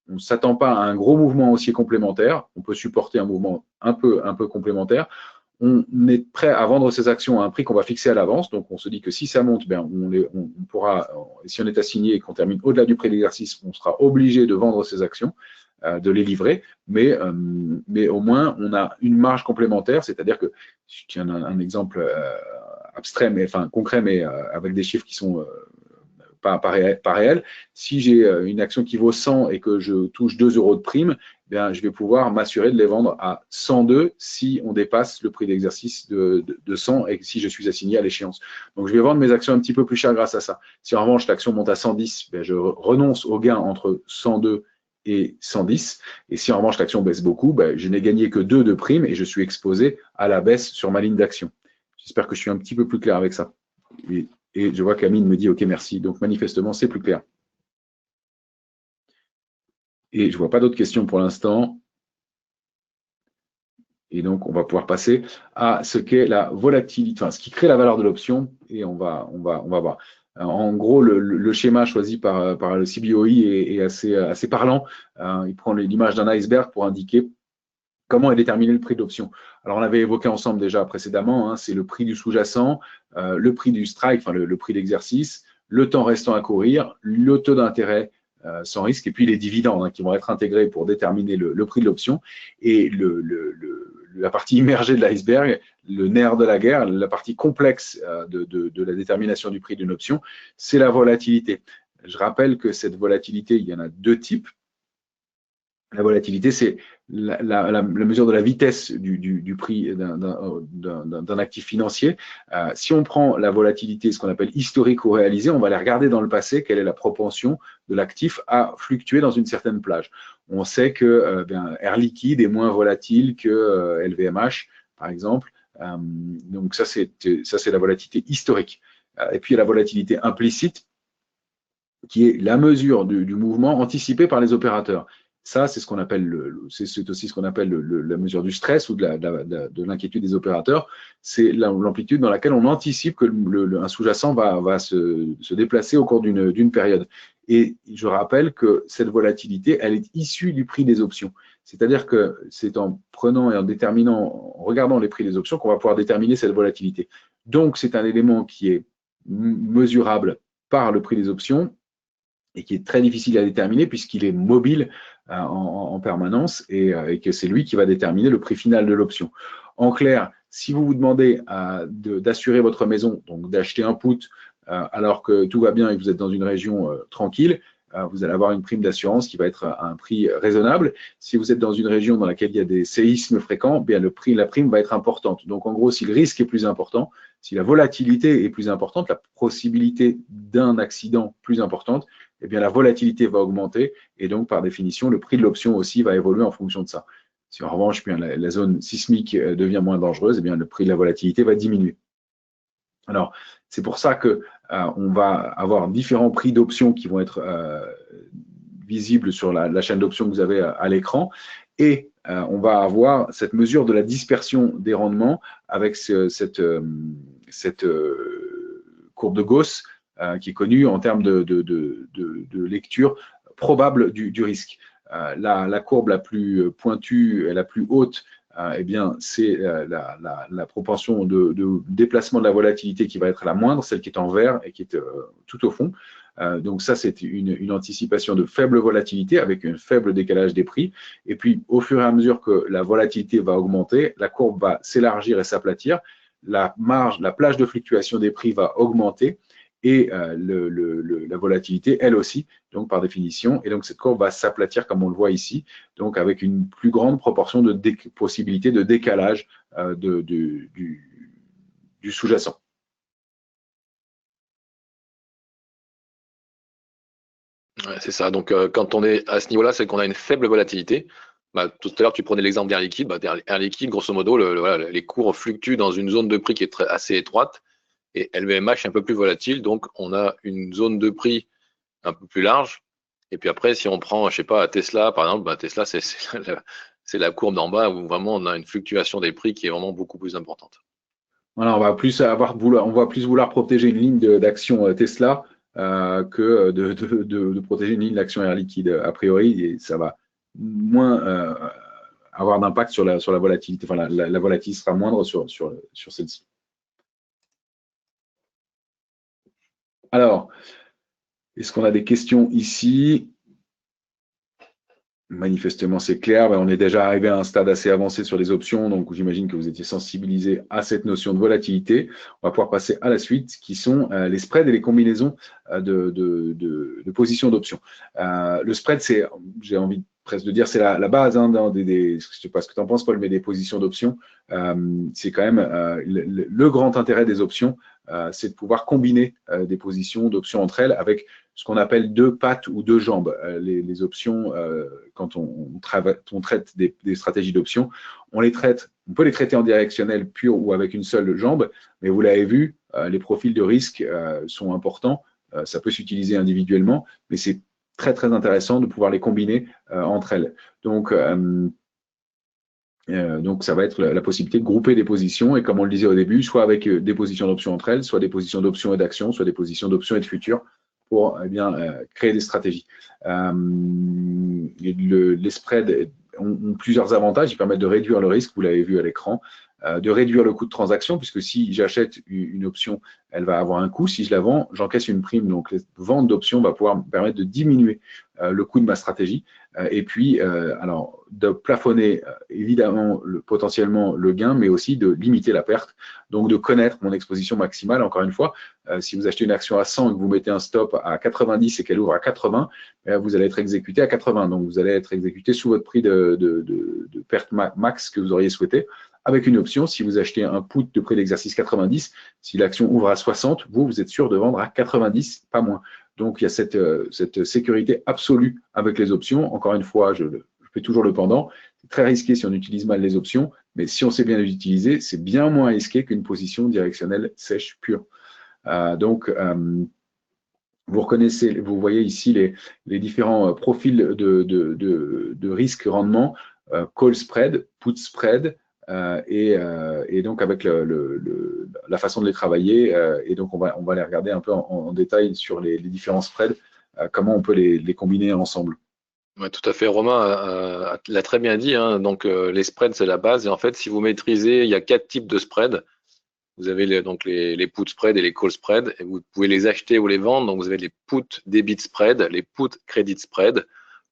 ne s'attend pas à un gros mouvement haussier complémentaire. On peut supporter un mouvement un peu complémentaire. On est prêt à vendre ses actions à un prix qu'on va fixer à l'avance. Donc, on se dit que si ça monte, on pourra, si on est assigné et qu'on termine au-delà du prix d'exercice, on sera obligé de vendre ses actions, de les livrer, mais au moins on a une marge complémentaire, c'est-à-dire que, je tiens un exemple abstrait, mais concret, mais avec des chiffres qui sont pas réels. Si j'ai une action qui vaut 100 et que je touche 2 euros de prime, bien, je vais pouvoir m'assurer de les vendre à 102 si on dépasse le prix d'exercice de 100 et si je suis assigné à l'échéance. Donc, je vais vendre mes actions un petit peu plus cher grâce à ça. Si en revanche l'action monte à 110, bien, je renonce au gain entre 102 et 110. Et si en revanche l'action baisse beaucoup, je n'ai gagné que 2 de prime et je suis exposé à la baisse sur ma ligne d'action. J'espère que je suis un petit peu plus clair avec ça. Et je vois qu'Amine me dit « Ok, merci ». Donc manifestement, c'est plus clair. Et je ne vois pas d'autres questions pour l'instant. Et donc, on va pouvoir passer à ce qu'est la volatilité, ce qui crée la valeur de l'option. Et on va voir. En gros, le schéma choisi par le CBOE est assez parlant. Il prend l'image d'un iceberg pour indiquer comment est déterminé le prix de l'option. Alors, on l'avait évoqué ensemble déjà précédemment, c'est le prix du sous-jacent, le prix du strike, le prix d'exercice, le temps restant à courir, le taux d'intérêt sans risque, et puis les dividendes qui vont être intégrés pour déterminer le prix de l'option. Et la partie immergée de l'iceberg, le nerf de la guerre, la partie complexe de la détermination du prix d'une option, c'est la volatilité. Je rappelle que cette volatilité, il y en a 2 types. La volatilité, c'est la mesure de la vitesse du prix d'un actif financier. Si on prend la volatilité, ce qu'on appelle historique ou réalisée, on va aller regarder dans le passé quelle est la propension de l'actif à fluctuer dans une certaine plage. On sait que Air Liquide est moins volatile que LVMH, par exemple. Donc ça, c'est la volatilité historique. Et puis, il y a la volatilité implicite, qui est la mesure du mouvement anticipé par les opérateurs. Ça, c'est ce qu'on appelle c'est aussi ce qu'on appelle la mesure du stress ou de l'inquiétude des opérateurs. C'est l'amplitude dans laquelle on anticipe que un sous-jacent va se déplacer au cours d'une période. Et je rappelle que cette volatilité, elle est issue du prix des options. C'est-à-dire que c'est en prenant et en regardant les prix des options qu'on va pouvoir déterminer cette volatilité. Donc, c'est un élément qui est mesurable par le prix des options et qui est très difficile à déterminer puisqu'il est mobile en permanence et que c'est lui qui va déterminer le prix final de l'option. En clair, si vous vous demandez d'assurer votre maison, donc d'acheter un put alors que tout va bien et que vous êtes dans une région tranquille, vous allez avoir une prime d'assurance qui va être à un prix raisonnable. Si vous êtes dans une région dans laquelle il y a des séismes fréquents, bien la prime va être importante. Donc en gros, si le risque est plus important, si la volatilité est plus importante, la possibilité d'un accident plus importante, eh bien la volatilité va augmenter et donc par définition, le prix de l'option aussi va évoluer en fonction de ça. Si en revanche, bien, la zone sismique devient moins dangereuse, eh bien le prix de la volatilité va diminuer. Alors, c'est pour ça que on va avoir différents prix d'options qui vont être visibles sur la chaîne d'options que vous avez à l'écran. Et on va avoir cette mesure de la dispersion des rendements avec cette courbe de Gauss qui est connue en termes de lecture probable du risque. La courbe la plus pointue et la plus haute, eh bien, c'est la proportion de déplacement de la volatilité qui va être la moindre, celle qui est en vert et qui est tout au fond. Donc ça, c'est une anticipation de faible volatilité avec un faible décalage des prix. Et puis, au fur et à mesure que la volatilité va augmenter, la courbe va s'élargir et s'aplatir. La plage de fluctuation des prix va augmenter et la volatilité, elle aussi, donc par définition. Et donc, cette courbe va s'aplatir comme on le voit ici, donc avec une plus grande proportion de possibilité de décalage du sous-jacent.
Ouais, c'est ça. Donc, quand on est à ce niveau-là, c'est qu'on a une faible volatilité. Tout à l'heure, tu prenais l'exemple d'Air Liquide. Air Liquide, grosso modo, les cours fluctuent dans une zone de prix qui est assez étroite et LVMH est un peu plus volatile. Donc, on a une zone de prix un peu plus large. Et puis après, si on prend, je sais pas, Tesla, par exemple, Tesla, c'est la courbe d'en bas où vraiment on a une fluctuation des prix qui est vraiment beaucoup plus importante.
Voilà, on va plus vouloir protéger une ligne d'action Tesla que de protéger une ligne d'action Air Liquide a priori, et ça va moins avoir d'impact sur la volatilité. Enfin, la volatilité sera moindre sur celle-ci. Alors, est-ce qu'on a des questions ici? Manifestement, c'est clair. On est déjà arrivé à un stade assez avancé sur les options, donc j'imagine que vous étiez sensibilisé à cette notion de volatilité. On va pouvoir passer à la suite, qui sont les spreads et les combinaisons de positions d'options. Le spread, j'ai envie presque de dire, c'est la base. Je ne sais pas ce que tu en penses, Paul, mais des positions d'options, c'est quand même le grand intérêt des options, c'est de pouvoir combiner des positions d'options entre elles avec ce qu'on appelle deux pattes ou deux jambes. Les options, quand on traite des stratégies d'options, on peut les traiter en directionnel pur ou avec une seule jambe, mais vous l'avez vu, les profils de risque sont importants. Ça peut s'utiliser individuellement, mais c'est très très intéressant de pouvoir les combiner entre elles. Donc ça va être la possibilité de grouper des positions, et comme on le disait au début, soit avec des positions d'options entre elles, soit des positions d'options et d'actions, soit des positions d'options et de futurs, pour créer des stratégies. Les spreads ont plusieurs avantages. Ils permettent de réduire le risque, vous l'avez vu à l'écran, de réduire le coût de transaction, puisque si j'achète une option, elle va avoir un coût. Si je la vends, j'encaisse une prime. Donc, la vente d'options va pouvoir me permettre de diminuer le coût de ma stratégie. Et puis, alors, de plafonner évidemment potentiellement le gain, mais aussi de limiter la perte. Donc, de connaître mon exposition maximale. Encore une fois, si vous achetez une action à 100 et que vous mettez un stop à 90 et qu'elle ouvre à 80, vous allez être exécuté à 80. Donc, vous allez être exécuté sous votre prix de perte max que vous auriez souhaité. Avec une option, si vous achetez un put de prix d'exercice 90, si l'action ouvre à 60, vous êtes sûr de vendre à 90, pas moins. Donc, il y a cette sécurité absolue avec les options. Encore une fois, je fais toujours le pendant. C'est très risqué si on utilise mal les options, mais si on sait bien les utiliser, c'est bien moins risqué qu'une position directionnelle sèche pure. Vous voyez ici les différents profils de risque-rendement, call spread, put spread, et donc avec la façon de les travailler, et donc on va les regarder un peu en détail sur les différents spreads, comment on peut les combiner ensemble.
Ouais, tout à fait, Romain l'a très bien dit, hein. Donc les spreads, c'est la base, et en fait, si vous maîtrisez, il y a 4 types de spreads. vous avez donc les put spread et les call spread, et vous pouvez les acheter ou les vendre. Donc vous avez les put debit spread, les put credit spread,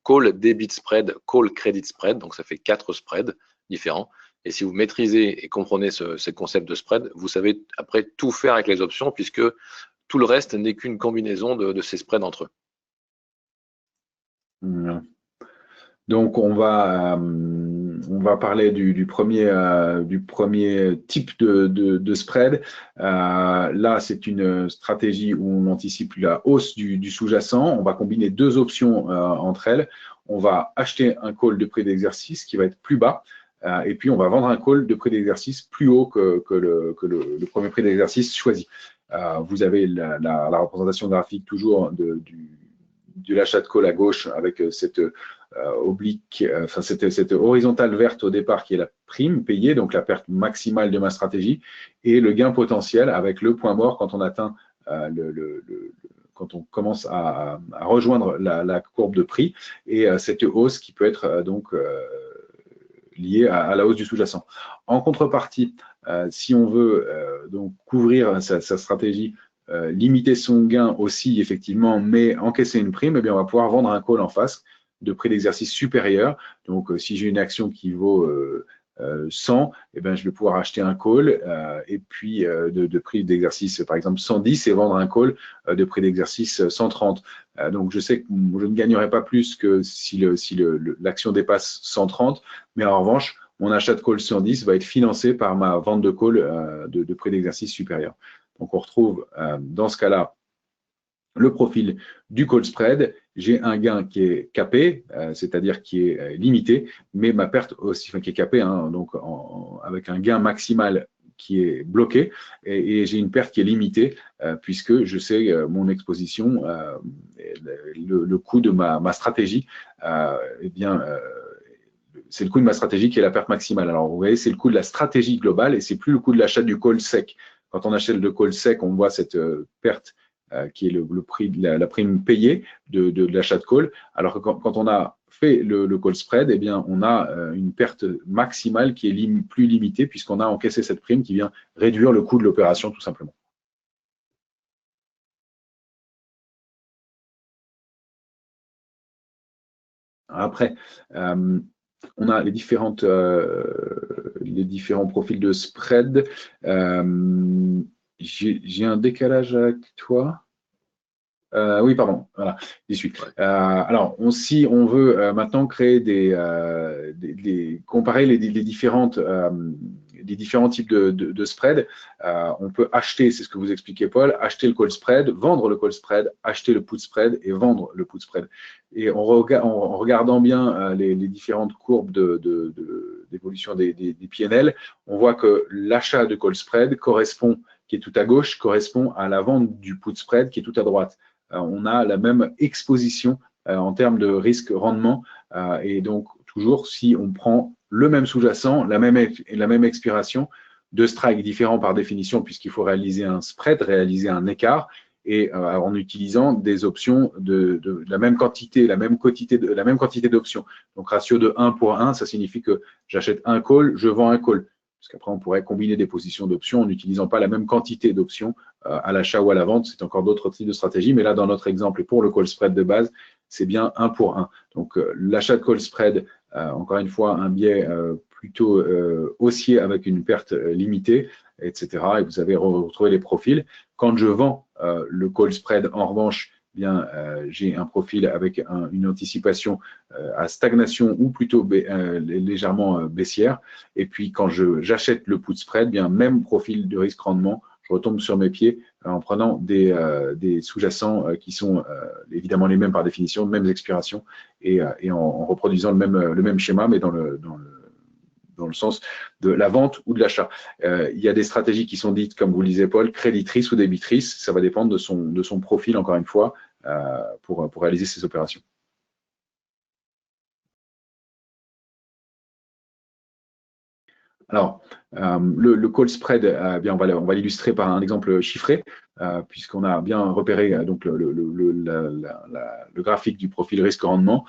call debit spread, call credit spread. Donc ça fait 4 spreads différents. Et si vous maîtrisez et comprenez ce concept de spread, vous savez après tout faire avec les options, puisque tout le reste n'est qu'une combinaison de ces spreads entre eux.
Donc, on va parler du premier type de spread. Là, c'est une stratégie où on anticipe la hausse du sous-jacent. On va combiner deux options entre elles. On va acheter un call de prix d'exercice qui va être plus bas. Et puis, on va vendre un call de prix d'exercice plus haut que le premier prix d'exercice choisi. Vous avez la représentation graphique toujours de l'achat de call à gauche avec cette oblique, enfin cette horizontale verte au départ qui est la prime payée, donc la perte maximale de ma stratégie, et le gain potentiel avec le point mort quand on atteint quand on commence à rejoindre la courbe de prix, et cette hausse qui peut être donc liée à la hausse du sous-jacent. En contrepartie, si on veut donc couvrir sa stratégie, limiter son gain aussi effectivement, mais encaisser une prime, eh bien on va pouvoir vendre un call en face de prix d'exercice supérieur. Donc si j'ai une action qui vaut 100, eh bien, je vais pouvoir acheter un call et puis de prix d'exercice par exemple 110 et vendre un call de prix d'exercice 130. Donc je sais que je ne gagnerai pas plus que si l'action dépasse 130, mais en revanche mon achat de call 110 va être financé par ma vente de call de prix d'exercice supérieur. Donc on retrouve dans ce cas-là le profil du call spread. J'ai un gain qui est capé, c'est-à-dire qui est limité, mais ma perte aussi, enfin, qui est capée, hein, donc avec un gain maximal qui est bloqué, et j'ai une perte qui est limitée puisque je sais mon exposition, le coût de ma stratégie, eh bien, c'est le coût de ma stratégie qui est la perte maximale. Alors vous voyez, c'est le coût de la stratégie globale et c'est plus le coût de l'achat du call sec. Quand on achète le call sec, on voit cette perte qui est le prix de la prime payée de l'achat de call, alors que quand on a fait le call spread, eh bien, on a une perte maximale qui est plus limitée puisqu'on a encaissé cette prime qui vient réduire le coût de l'opération tout simplement. Après, on a les différents profils de spread. J'ai un décalage avec toi. Oui, pardon, voilà, j'y suis. Alors, si on veut maintenant créer comparer les différents types de spread, on peut acheter, c'est ce que vous expliquez Paul, acheter le call spread, vendre le call spread, acheter le put spread et vendre le put spread. Et en regardant bien les différentes courbes d'évolution des PNL, on voit que l'achat de call spread correspond, qui est tout à gauche, correspond à la vente du put spread qui est tout à droite. On a la même exposition en termes de risque-rendement. Et donc, toujours, si on prend le même sous-jacent, la même expiration, deux strikes différents par définition, puisqu'il faut réaliser un spread, réaliser un écart, et en utilisant des options de la même quantité, la même quantité d'options. Donc, ratio de 1 pour 1, ça signifie que j'achète un call, je vends un call. Parce qu'après, on pourrait combiner des positions d'options en n'utilisant pas la même quantité d'options à l'achat ou à la vente. C'est encore d'autres types de stratégies. Mais là, dans notre exemple, et pour le call spread de base, c'est bien 1 pour 1. Donc, l'achat de call spread, encore une fois, un biais plutôt haussier avec une perte limitée, etc. Et vous avez retrouvé les profils. Quand je vends le call spread, en revanche, bien, j'ai un profil avec une anticipation à stagnation ou plutôt légèrement baissière. Et puis, quand j'achète le put spread, bien, même profil de risque-rendement, je retombe sur mes pieds en prenant des sous-jacents qui sont évidemment les mêmes par définition, mêmes expirations, et en reproduisant le même schéma, mais dans le sens de la vente ou de l'achat. Il y a des stratégies qui sont dites, comme vous le disiez Paul, créditrices ou débitrices. Ça va dépendre de son profil, encore une fois, pour réaliser ces opérations. Alors, le call spread, bien, on va l'illustrer par un exemple chiffré, puisqu'on a bien repéré donc le graphique du profil risque-rendement.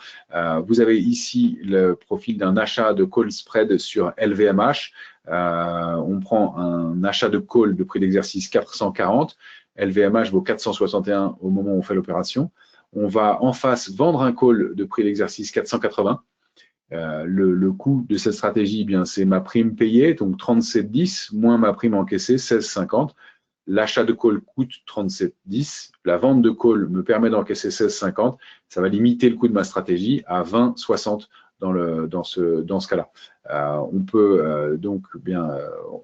Vous avez ici le profil d'un achat de call spread sur LVMH. On prend un achat de call de prix d'exercice 440. LVMH vaut 461 au moment où on fait l'opération. On va en face vendre un call de prix d'exercice 480. Le coût de cette stratégie, eh bien, c'est ma prime payée, donc 37,10, moins ma prime encaissée, 16,50. L'achat de call coûte 37,10. La vente de call me permet d'encaisser 16,50. Ça va limiter le coût de ma stratégie à 20,60 dans ce cas-là. On peut donc bien,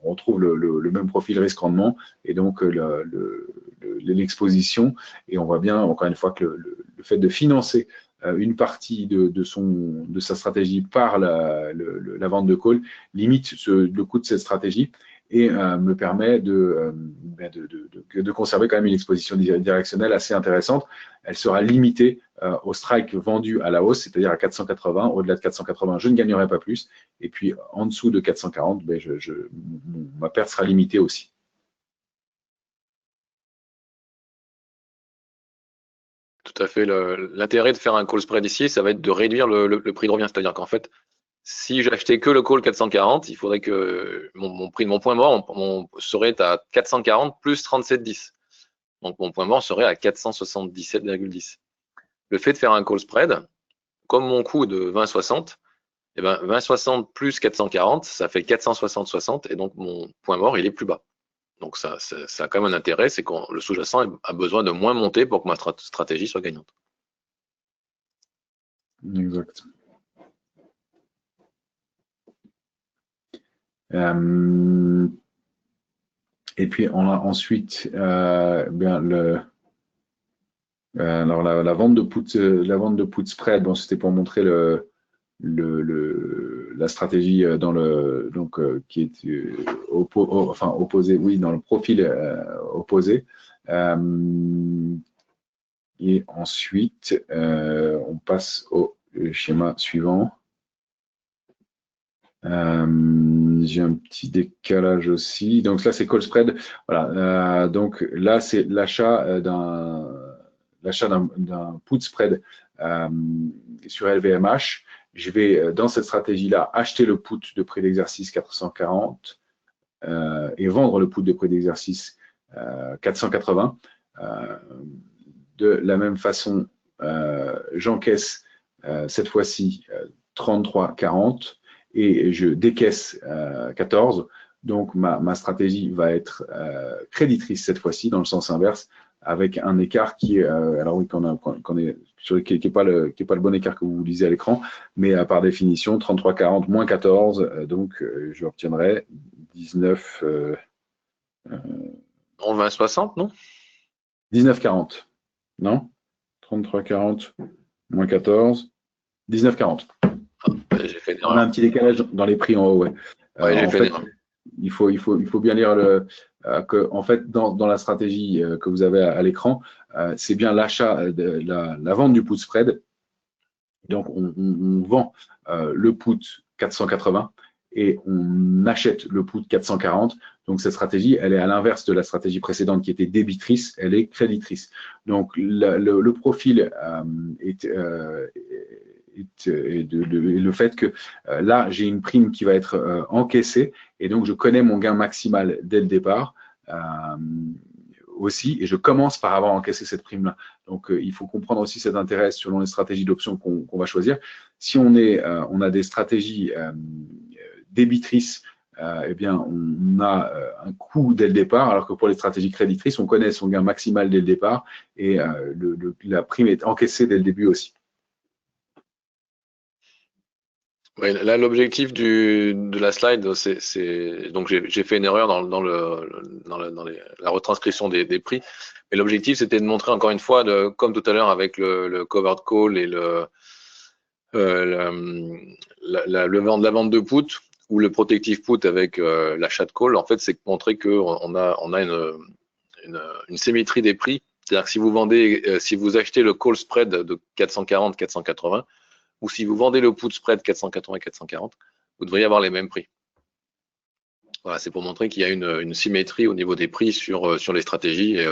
on trouve le même profil risque-rendement et donc l'exposition. Et on voit bien, encore une fois, que le fait de financer une partie de sa stratégie par la vente de call limite le coût de cette stratégie et me permet de conserver quand même une exposition directionnelle assez intéressante. Elle sera limitée au strike vendu à la hausse, c'est-à-dire à 480. Au-delà de 480, je ne gagnerai pas plus. Et puis, en dessous de 440, ben, ma perte sera limitée aussi.
Tout à fait. L'intérêt de faire un call spread ici, ça va être de réduire le prix de revient. C'est-à-dire qu'en fait, si j'achetais que le call 440, il faudrait que mon prix de mon point mort serait à 440 plus 37,10. Donc mon point mort serait à 477,10. Le fait de faire un call spread, comme mon coût de 20,60, eh ben 20,60 plus 440, ça fait 460,60 et donc mon point mort, il est plus bas. Donc ça a quand même un intérêt, c'est que le sous-jacent a besoin de moins monter pour que ma stratégie soit gagnante.
Exact. Et puis on a ensuite bien alors la vente de put spread. Bon, c'était pour montrer la stratégie qui est opposée, oui, dans le profil opposé. Et ensuite, on passe au schéma suivant. J'ai un petit décalage aussi. Donc là, c'est call spread. Voilà. Donc là, c'est l'achat d'un put spread sur LVMH. Je vais, dans cette stratégie-là, acheter le put de prix d'exercice 440 et vendre le put de prix d'exercice 480. De la même façon, j'encaisse cette fois-ci 33,40 et je décaisse 14. Donc, ma stratégie va être créditrice cette fois-ci, dans le sens inverse, avec un écart qui est, alors oui, qui n'est pas le bon écart que vous lisez à l'écran, mais par définition, 33,40 moins 14, donc je obtiendrai 19.
En 20,60, non?
19,40, non? 33,40 moins 14, 19,40. On a un petit décalage dans les prix en haut, ouais. En fait, il faut bien lire que, en fait, dans la stratégie que vous avez à l'écran, c'est bien l'achat, la vente du put spread. Donc, on vend le put 480 et on achète le put 440. Donc, cette stratégie, elle est à l'inverse de la stratégie précédente qui était débitrice, elle est créditrice. Donc, le profil et le fait que là, j'ai une prime qui va être encaissée et donc je connais mon gain maximal dès le départ aussi et je commence par avoir encaissé cette prime-là. Donc, il faut comprendre aussi cet intérêt selon les stratégies d'options qu'on va choisir. Si on a des stratégies débitrices, eh bien, on a un coût dès le départ, alors que pour les stratégies créditrices, on connaît son gain maximal dès le départ et la prime est encaissée dès le début aussi.
Ouais, là, l'objectif de la slide, donc j'ai fait une erreur dans la retranscription des prix, mais l'objectif c'était de montrer encore une fois, comme tout à l'heure avec le covered call et la vente de put ou le protective put avec l'achat de call, en fait, c'est montrer qu'on a une symétrie des prix. C'est-à-dire que si vous achetez le call spread de 440-480, ou si vous vendez le put spread 480-440, vous devriez avoir les mêmes prix. Voilà, c'est pour montrer qu'il y a une symétrie au niveau des prix sur les stratégies, et,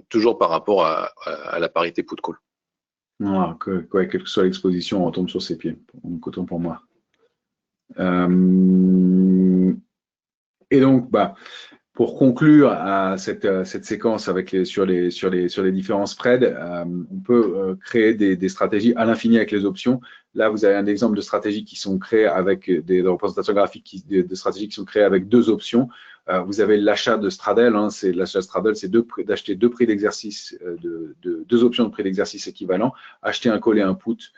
toujours par rapport à la parité put-call.
Voilà, quelle que soit l'exposition, on retombe sur ses pieds, autant pour moi. Et donc, pour conclure cette séquence sur les différents spreads, on peut créer des stratégies à l'infini avec les options. Là, vous avez un exemple de stratégies qui sont créées avec des représentations graphiques de stratégies qui sont créées avec deux options. Vous avez l'achat de straddle. L'achat de straddle, c'est d'acheter deux prix d'exercice, deux options de prix d'exercice équivalents, acheter un call et un put.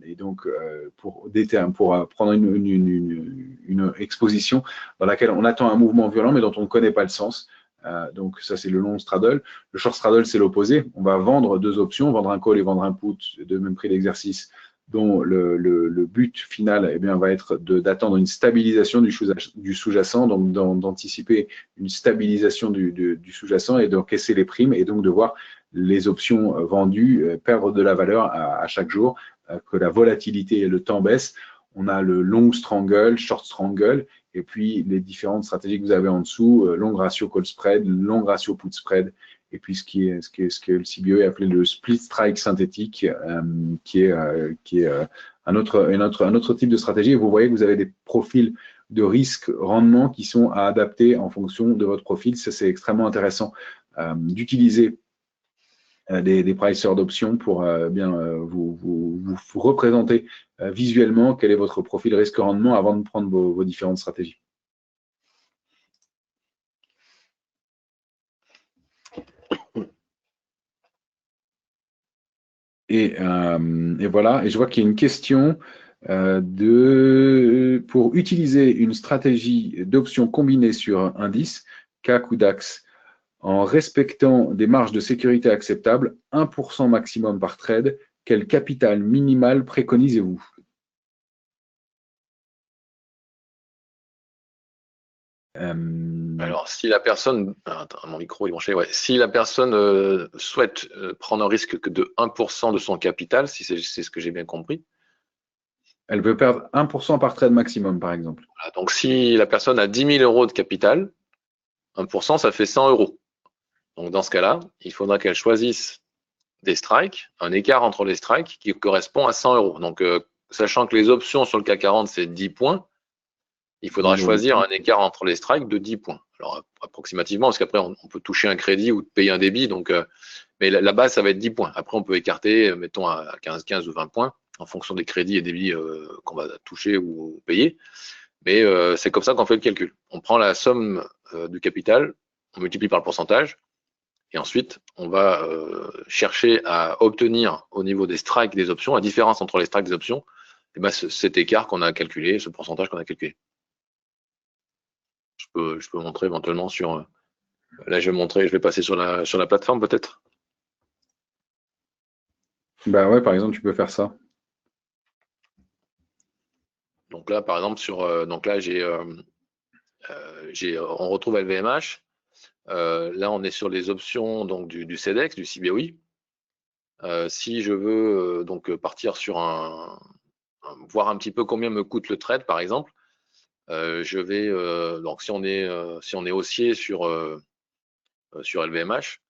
Et donc, pour prendre une exposition dans laquelle on attend un mouvement violent, mais dont on ne connaît pas le sens. Donc, ça, c'est le long straddle. Le short straddle, c'est l'opposé. On va vendre deux options, vendre un call et vendre un put de même prix d'exercice, dont le but final va être d'attendre une stabilisation du sous-jacent, donc d'anticiper une stabilisation du sous-jacent et d'encaisser les primes, et donc de voir les options vendues perdre de la valeur à chaque jour, que la volatilité et le temps baissent. On a le long strangle, short strangle, et puis les différentes stratégies que vous avez en dessous, long ratio call spread, long ratio put spread, et puis ce que le CBOE a appelé le split strike synthétique, qui est un autre type de stratégie. Et vous voyez que vous avez des profils de risque-rendement qui sont à adapter en fonction de votre profil. Ça, c'est extrêmement intéressant d'utiliser des pricers d'options pour vous représenter visuellement quel est votre profil risque-rendement avant de prendre vos différentes stratégies. Et voilà, et je vois qu'il y a une question pour utiliser une stratégie d'options combinées sur un indice, CAC ou DAX, en respectant des marges de sécurité acceptables, 1% maximum par trade, quel capital minimal préconisez-vous?
Alors, si la personne, mon micro est branché, ouais. Si la personne souhaite prendre un risque que de 1% de son capital, si c'est ce que j'ai bien compris.
Elle peut perdre 1% par trade maximum, par exemple.
Voilà, donc, si la personne a 10 000 euros de capital, 1%, ça fait 100 euros. Donc, dans ce cas-là, il faudra qu'elle choisisse des strikes, un écart entre les strikes qui correspond à 100 euros. Donc, sachant que les options sur le CAC 40, c'est 10 points, il faudra choisir un écart entre les strikes de 10 points. Alors, approximativement, parce qu'après, on peut toucher un crédit ou payer un débit. Donc, mais la base, ça va être 10 points. Après, on peut écarter, mettons, à 15 ou 20 points, en fonction des crédits et débits qu'on va toucher ou payer. Mais c'est comme ça qu'on fait le calcul. On prend la somme du capital, on multiplie par le pourcentage, et ensuite, on va chercher à obtenir au niveau des strikes des options, la différence entre les strikes des options, et cet écart qu'on a calculé, ce pourcentage qu'on a calculé. Je peux montrer éventuellement sur. Là, je vais passer sur la plateforme peut-être.
Ouais, par exemple, tu peux faire ça.
Donc là, par exemple, donc là, on retrouve LVMH. Là, on est sur les options donc du CEDEX, du CBOE. Si je veux donc partir sur voir un petit peu combien me coûte le trade, par exemple, je vais donc si on est haussier sur LVMH,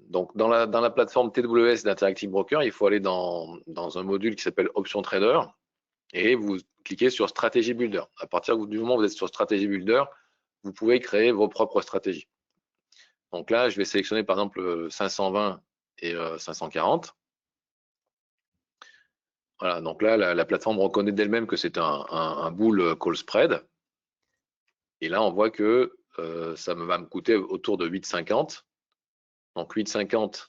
donc dans la plateforme TWS d'Interactive Broker, il faut aller dans un module qui s'appelle Option Trader et vous cliquez sur Stratégie Builder. À partir du moment où vous êtes sur Stratégie Builder, vous pouvez créer vos propres stratégies. Donc là, je vais sélectionner par exemple 520 et 540. Voilà, donc là, la plateforme reconnaît d'elle-même que c'est un bull call spread. Et là, on voit que ça va me coûter autour de 8,50. Donc 8,50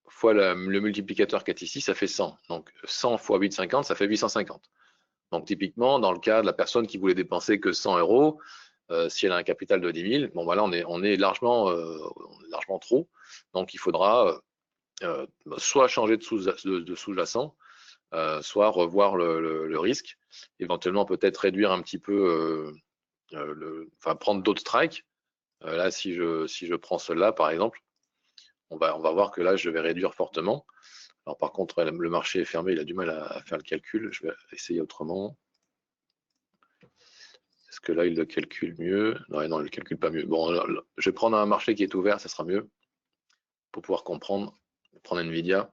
fois le multiplicateur qui est ici, ça fait 100. Donc 100 fois 8,50, ça fait 850. Donc typiquement, dans le cas de la personne qui voulait dépenser que 100 euros, si elle a un capital de 10 000, bon voilà, on est largement trop. Donc il faudra soit changer de sous-jacent, soit revoir le risque, éventuellement peut-être réduire un petit peu, prendre d'autres strikes. Là, si je prends celle-là, par exemple, on va voir que là, je vais réduire fortement. Alors par contre, le marché est fermé, il a du mal à faire le calcul. Je vais essayer autrement. Est-ce que là, il le calcule mieux? Non, il ne le calcule pas mieux. Bon, alors, je vais prendre un marché qui est ouvert, ça sera mieux pour pouvoir comprendre. Je vais prendre Nvidia.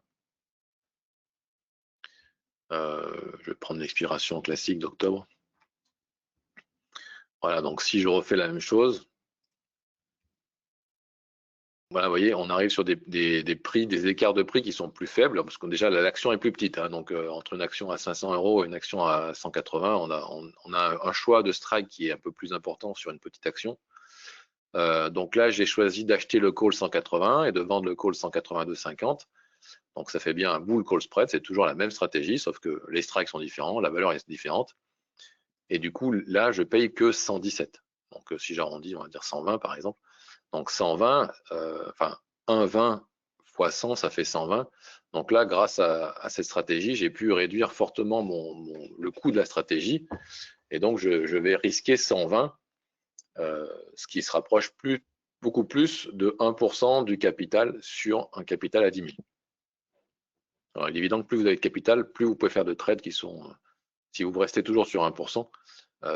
Je vais prendre l'expiration classique d'octobre. Voilà, donc si je refais la même chose, voilà, vous voyez, on arrive sur des prix, des écarts de prix qui sont plus faibles, parce que déjà l'action est plus petite. Hein, donc entre une action à 500 € et une action à 180, on a un choix de strike qui est un peu plus important sur une petite action. Donc là, j'ai choisi d'acheter le call 180 et de vendre le call 182,50. Donc ça fait bien un bull call spread, c'est toujours la même stratégie, sauf que les strikes sont différents, la valeur est différente. Et du coup, là, je paye que 117. Donc si j'arrondis, on va dire 120 par exemple. Donc 120, enfin 1,20 fois 100, ça fait 120. Donc là, grâce à cette stratégie, j'ai pu réduire fortement le coût de la stratégie. Et donc, je vais risquer 120, ce qui se rapproche beaucoup plus de 1% du capital sur un capital à 10 000. Alors, il est évident que plus vous avez de capital, plus vous pouvez faire de trades qui sont, si vous restez toujours sur 1%,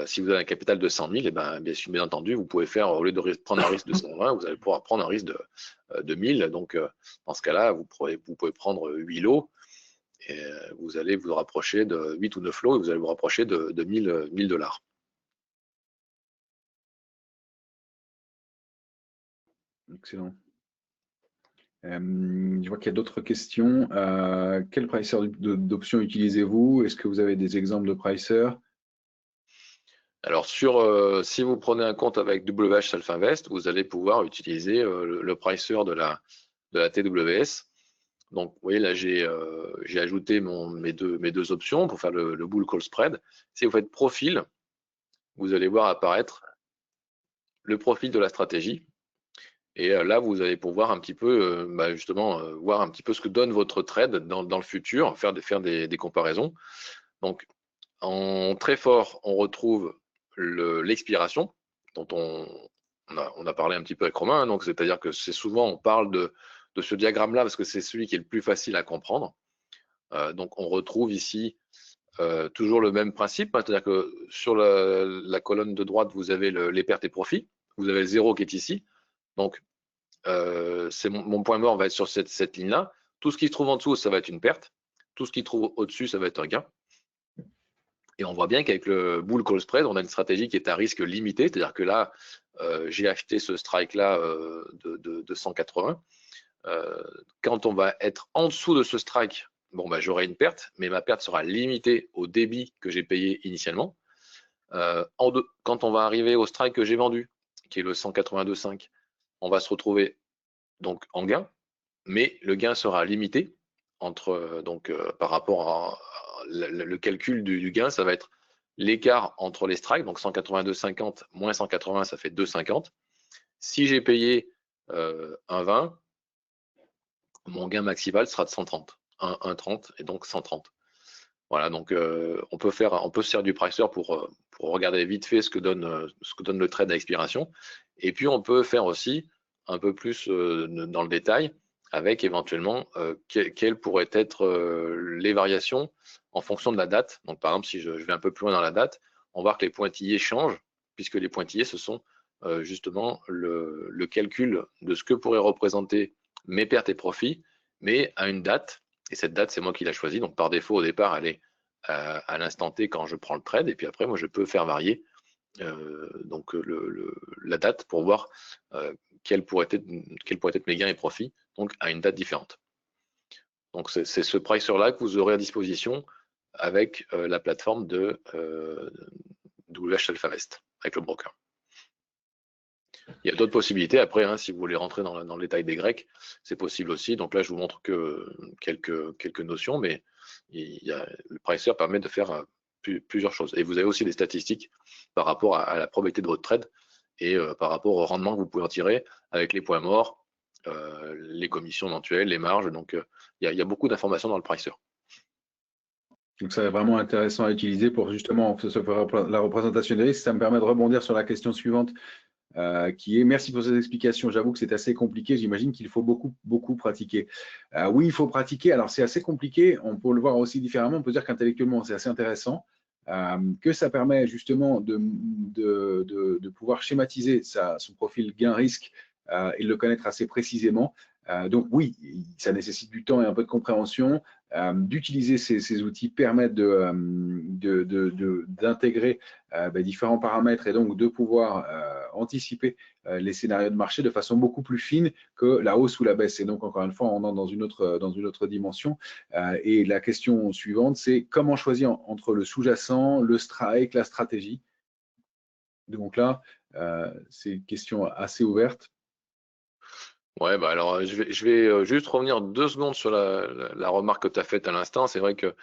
si vous avez un capital de 100 000, et bien entendu, vous pouvez faire, au lieu de prendre un risque de 120, vous allez pouvoir prendre un risque de 1000. Donc, dans ce cas-là, vous pouvez prendre 8 lots et vous allez vous rapprocher de 8 ou 9 lots et vous allez vous rapprocher de 1000 $.
Excellent. Je vois qu'il y a d'autres questions. Quel pricer d'options utilisez-vous? Est-ce que vous avez des exemples de pricer?
Alors, si vous prenez un compte avec WH Self Invest, vous allez pouvoir utiliser le pricer de la TWS. Donc, vous voyez, là, j'ai ajouté mes deux options pour faire le bull call spread. Si vous faites profil, vous allez voir apparaître le profil de la stratégie. Et là, vous allez pouvoir un petit peu, justement, voir un petit peu ce que donne votre trade dans le futur, faire des comparaisons. Donc, en très fort, on retrouve l'expiration, dont on a parlé un petit peu avec Romain. Hein, donc, c'est-à-dire que c'est souvent, on parle de ce diagramme-là parce que c'est celui qui est le plus facile à comprendre. Donc, on retrouve ici toujours le même principe, hein, c'est-à-dire que sur la colonne de droite, vous avez les pertes et profits. Vous avez le 0 qui est ici. Donc, mon point mort va être sur cette ligne-là. Tout ce qui se trouve en dessous, ça va être une perte. Tout ce qui se trouve au-dessus, ça va être un gain. Et on voit bien qu'avec le bull call spread, on a une stratégie qui est à risque limité. C'est-à-dire que là, j'ai acheté ce strike-là de 180. Quand on va être en dessous de ce strike, bon, j'aurai une perte, mais ma perte sera limitée au débit que j'ai payé initialement. Quand on va arriver au strike que j'ai vendu, qui est le 182,5, on va se retrouver donc en gain, mais le gain sera limité par rapport à le calcul du gain, ça va être l'écart entre les strikes, donc 182,50 moins 180, ça fait 2,50. Si j'ai payé 1,20, mon gain maximal sera de 130, 1,30 et donc 130. Voilà, donc on peut se servir du pricer pour regarder vite fait ce que donne le trade à expiration. Et puis on peut faire aussi un peu plus dans le détail avec éventuellement quelles pourraient être les variations en fonction de la date. Donc par exemple, si je vais un peu plus loin dans la date, on va voir que les pointillés changent, puisque les pointillés, ce sont justement le calcul de ce que pourraient représenter mes pertes et profits, mais à une date. Et cette date, c'est moi qui l'ai choisie. Donc, par défaut, au départ, elle est à l'instant T quand je prends le trade. Et puis après, moi, je peux faire varier la date pour voir quels pourraient être mes gains et profits, donc à une date différente. Donc, c'est ce pricer-là que vous aurez à disposition avec la plateforme de WH Self Invest, avec le broker. Il y a d'autres possibilités après, hein, si vous voulez rentrer dans le détail des Grecs, c'est possible aussi. Donc là, je vous montre que quelques notions, mais le pricer permet de faire plusieurs choses. Et vous avez aussi des statistiques par rapport à la probabilité de votre trade et par rapport au rendement que vous pouvez en tirer avec les points morts, les commissions mensuelles, les marges. Donc il y a beaucoup d'informations dans le pricer.
Donc, ça est vraiment intéressant à utiliser pour justement la représentation des risques. Ça me permet de rebondir sur la question suivante. Qui est merci pour ces explications. J'avoue que c'est assez compliqué. J'imagine qu'il faut beaucoup pratiquer. Oui, il faut pratiquer. Alors, c'est assez compliqué. On peut le voir aussi différemment. On peut dire qu'intellectuellement, c'est assez intéressant. que ça permet justement de pouvoir schématiser son profil gain-risque et de le connaître assez précisément. Donc oui, ça nécessite du temps et un peu de compréhension. D'utiliser ces outils permettent d'intégrer différents paramètres et donc de pouvoir anticiper les scénarios de marché de façon beaucoup plus fine que la hausse ou la baisse. Et donc, encore une fois, on entre dans une autre dimension. Et la question suivante, c'est comment choisir entre le sous-jacent, le strike, la stratégie. Donc là, c'est une question assez ouverte.
Ouais, bah alors je vais juste revenir 2 secondes sur la remarque que tu as faite à l'instant. C'est vrai que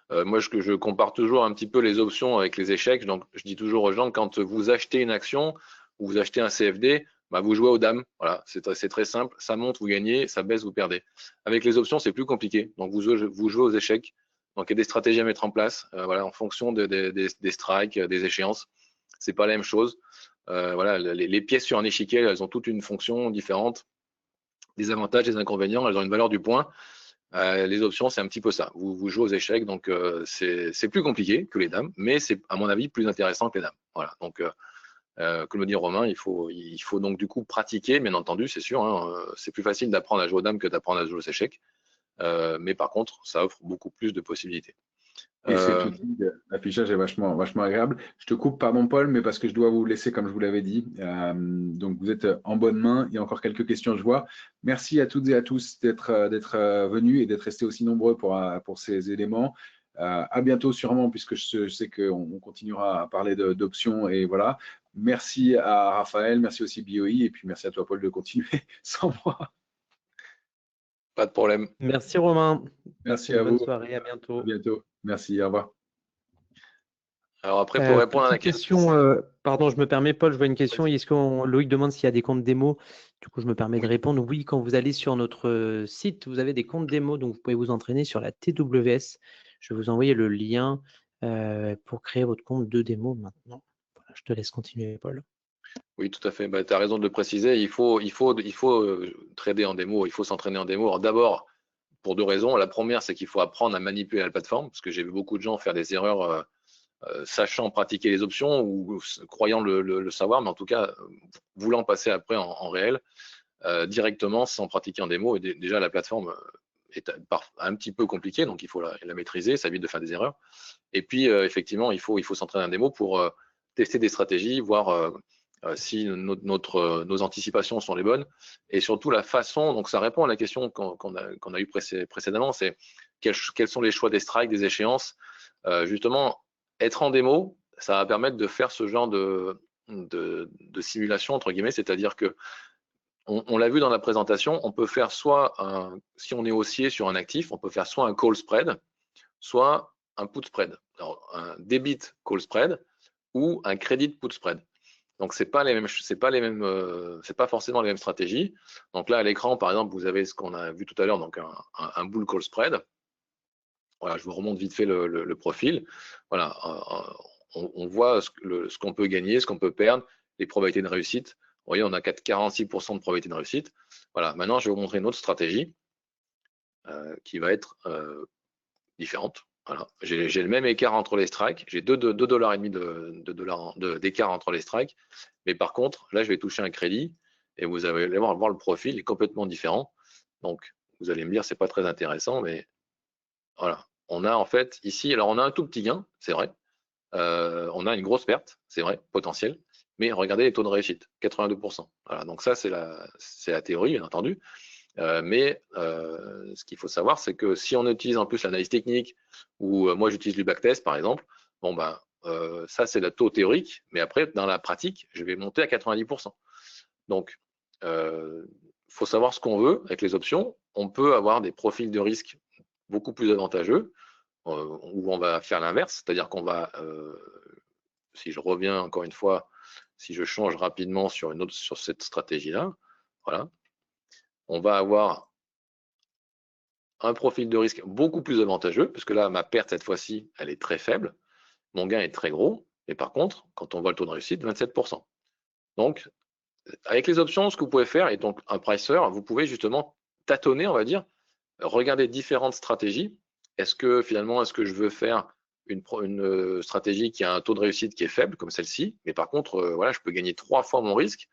moi je compare toujours un petit peu les options avec les échecs. Donc je dis toujours aux gens, quand vous achetez une action ou vous achetez un CFD, bah, vous jouez aux dames. Voilà, c'est très simple. Ça monte, vous gagnez, ça baisse, vous perdez. Avec les options, c'est plus compliqué. Donc vous jouez aux échecs. Donc il y a des stratégies à mettre en place, voilà, en fonction des strikes, des échéances. C'est pas la même chose. Voilà, les pièces sur un échiquier, elles ont toute une fonction différente. Des avantages, des inconvénients, elles ont une valeur du point. Les options, c'est un petit peu ça. Vous jouez aux échecs, donc c'est plus compliqué que les dames, mais c'est à mon avis plus intéressant que les dames. Voilà. Donc, comme le dit Romain, il faut donc du coup pratiquer, bien entendu, c'est sûr. Hein, c'est plus facile d'apprendre à jouer aux dames que d'apprendre à jouer aux échecs, mais par contre, ça offre beaucoup plus de possibilités.
Et cet outil d'affichage est vachement agréable. Je te coupe, pardon Paul, mais parce que je dois vous laisser comme je vous l'avais dit. Donc vous êtes en bonne main. Il y a encore quelques questions, je vois. Merci à toutes et à tous d'être venus et d'être restés aussi nombreux pour ces éléments. À bientôt sûrement, puisque je sais qu'on continuera à parler d'options et voilà. Merci à Raphaël, merci aussi BOI et puis merci à toi Paul de continuer sans moi.
Pas de problème.
Merci Romain.
Merci à
bonne
vous.
soirée, à bientôt.
À bientôt. Merci, au revoir.
Alors après, pour répondre à la
question, pardon, je me permets, Paul, je vois une question. Loïc demande s'il y a des comptes démo. Du coup, je me permets de répondre. Oui, quand vous allez sur notre site, vous avez des comptes démo, donc vous pouvez vous entraîner sur la TWS. Je vais vous envoyer le lien pour créer votre compte de démo maintenant. Voilà, je te laisse continuer, Paul.
Oui, tout à fait. Bah, tu as raison de le préciser. Il faut trader en démo, il faut s'entraîner en démo. Alors d'abord, pour 2 raisons. La première, c'est qu'il faut apprendre à manipuler la plateforme, parce que j'ai vu beaucoup de gens faire des erreurs sachant pratiquer les options ou croyant le savoir, mais en tout cas voulant passer après en réel directement sans pratiquer en démo. Et déjà, la plateforme est un petit peu compliquée, donc il faut la maîtriser, ça évite de faire des erreurs. Et puis, effectivement, il faut s'entraîner en démo pour tester des stratégies, voir si nos anticipations sont les bonnes, et surtout la façon. Donc ça répond à la question qu'on a eue précédemment, c'est quels sont les choix des strikes, des échéances. Justement, être en démo, ça va permettre de faire ce genre de simulation, entre guillemets, c'est-à-dire que on l'a vu dans la présentation, on peut faire soit si on est haussier sur un actif, on peut faire soit un call spread, soit un put spread. Alors, un debit call spread ou un credit put spread. Donc c'est pas forcément les mêmes stratégies. Donc là à l'écran par exemple vous avez ce qu'on a vu tout à l'heure, donc un bull call spread. Voilà, je vous remonte vite fait le profil. Voilà, on voit ce qu'on peut gagner, ce qu'on peut perdre, les probabilités de réussite. Vous voyez, on a 46% de probabilité de réussite. Voilà, maintenant je vais vous montrer une autre stratégie qui va être différente. Voilà. J'ai le même écart entre les strikes, j'ai 2,5 $ d'écart entre les strikes, mais par contre, là, je vais toucher un crédit et vous allez voir le profil est complètement différent. Donc, vous allez me dire, c'est pas très intéressant, mais voilà. On a en fait ici, alors on a un tout petit gain, c'est vrai. On a une grosse perte, c'est vrai, potentielle, mais regardez les taux de réussite, 82%. Voilà, donc ça, c'est la théorie, bien entendu. Mais ce qu'il faut savoir, c'est que si on utilise en plus l'analyse technique, ou moi j'utilise du backtest par exemple, bon ben ça c'est la taux théorique, mais après dans la pratique, je vais monter à 90%. Donc faut savoir ce qu'on veut avec les options. On peut avoir des profils de risque beaucoup plus avantageux, où on va faire l'inverse, c'est-à-dire qu'on va, si je reviens encore une fois, si je change rapidement sur cette stratégie-là, voilà. On va avoir un profil de risque beaucoup plus avantageux, parce que là, ma perte, cette fois-ci, elle est très faible. Mon gain est très gros. Et par contre, quand on voit le taux de réussite, 27%. Donc, avec les options, ce que vous pouvez faire, et donc un pricer, vous pouvez justement tâtonner, on va dire, regarder différentes stratégies. Est-ce que finalement, est-ce que je veux faire une stratégie qui a un taux de réussite qui est faible, comme celle-ci, mais par contre, voilà, je peux gagner 3 fois mon risque.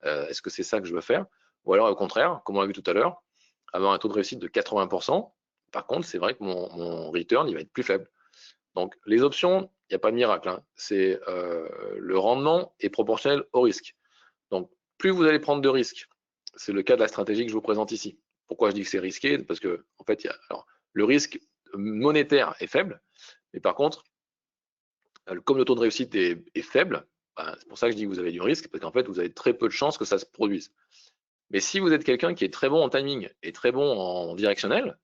Est-ce que c'est ça que je veux faire? Ou alors, au contraire, comme on l'a vu tout à l'heure, avoir un taux de réussite de 80%. Par contre, c'est vrai que mon return, il va être plus faible. Donc, les options, il n'y a pas de miracle. Hein. C'est le rendement est proportionnel au risque. Donc, plus vous allez prendre de risques, c'est le cas de la stratégie que je vous présente ici. Pourquoi je dis que c'est risqué? Parce que, en fait, alors, le risque monétaire est faible, mais par contre, comme le taux de réussite est faible, ben, c'est pour ça que je dis que vous avez du risque, parce qu'en fait, vous avez très peu de chances que ça se produise. Mais si vous êtes quelqu'un qui est très bon en timing et très bon en directionnel,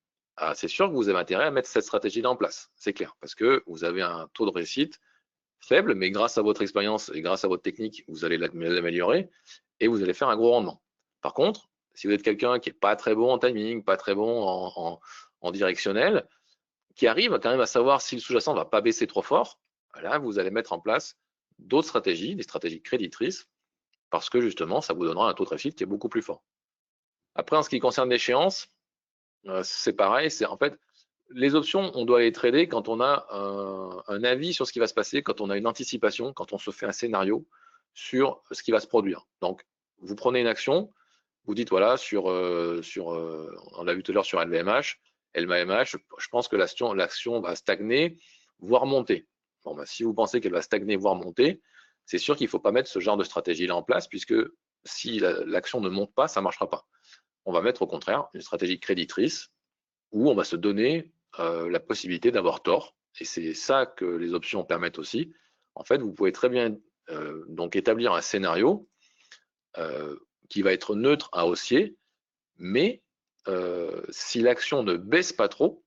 c'est sûr que vous avez intérêt à mettre cette stratégie-là en place, c'est clair, parce que vous avez un taux de réussite faible, mais grâce à votre expérience et grâce à votre technique, vous allez l'améliorer et vous allez faire un gros rendement. Par contre, si vous êtes quelqu'un qui n'est pas très bon en timing, pas très bon en directionnel, qui arrive quand même à savoir si le sous-jacent ne va pas baisser trop fort, là, vous allez mettre en place d'autres stratégies, des stratégies créditrices, parce que justement, ça vous donnera un taux de réussite qui est beaucoup plus fort. Après, en ce qui concerne l'échéance, c'est pareil, c'est en fait, les options, on doit les trader quand on a un avis sur ce qui va se passer, quand on a une anticipation, quand on se fait un scénario sur ce qui va se produire. Donc, vous prenez une action, vous dites, voilà, on l'a vu tout à l'heure sur LVMH, LVMH, je pense que l'action va stagner, voire monter. Bon, bah, si vous pensez qu'elle va stagner, voire monter, c'est sûr qu'il ne faut pas mettre ce genre de stratégie-là en place, puisque si l'action ne monte pas, ça ne marchera pas. On va mettre au contraire une stratégie créditrice où on va se donner la possibilité d'avoir tort. Et c'est ça que les options permettent aussi. En fait, vous pouvez très bien donc établir un scénario qui va être neutre à haussier, mais si l'action ne baisse pas trop,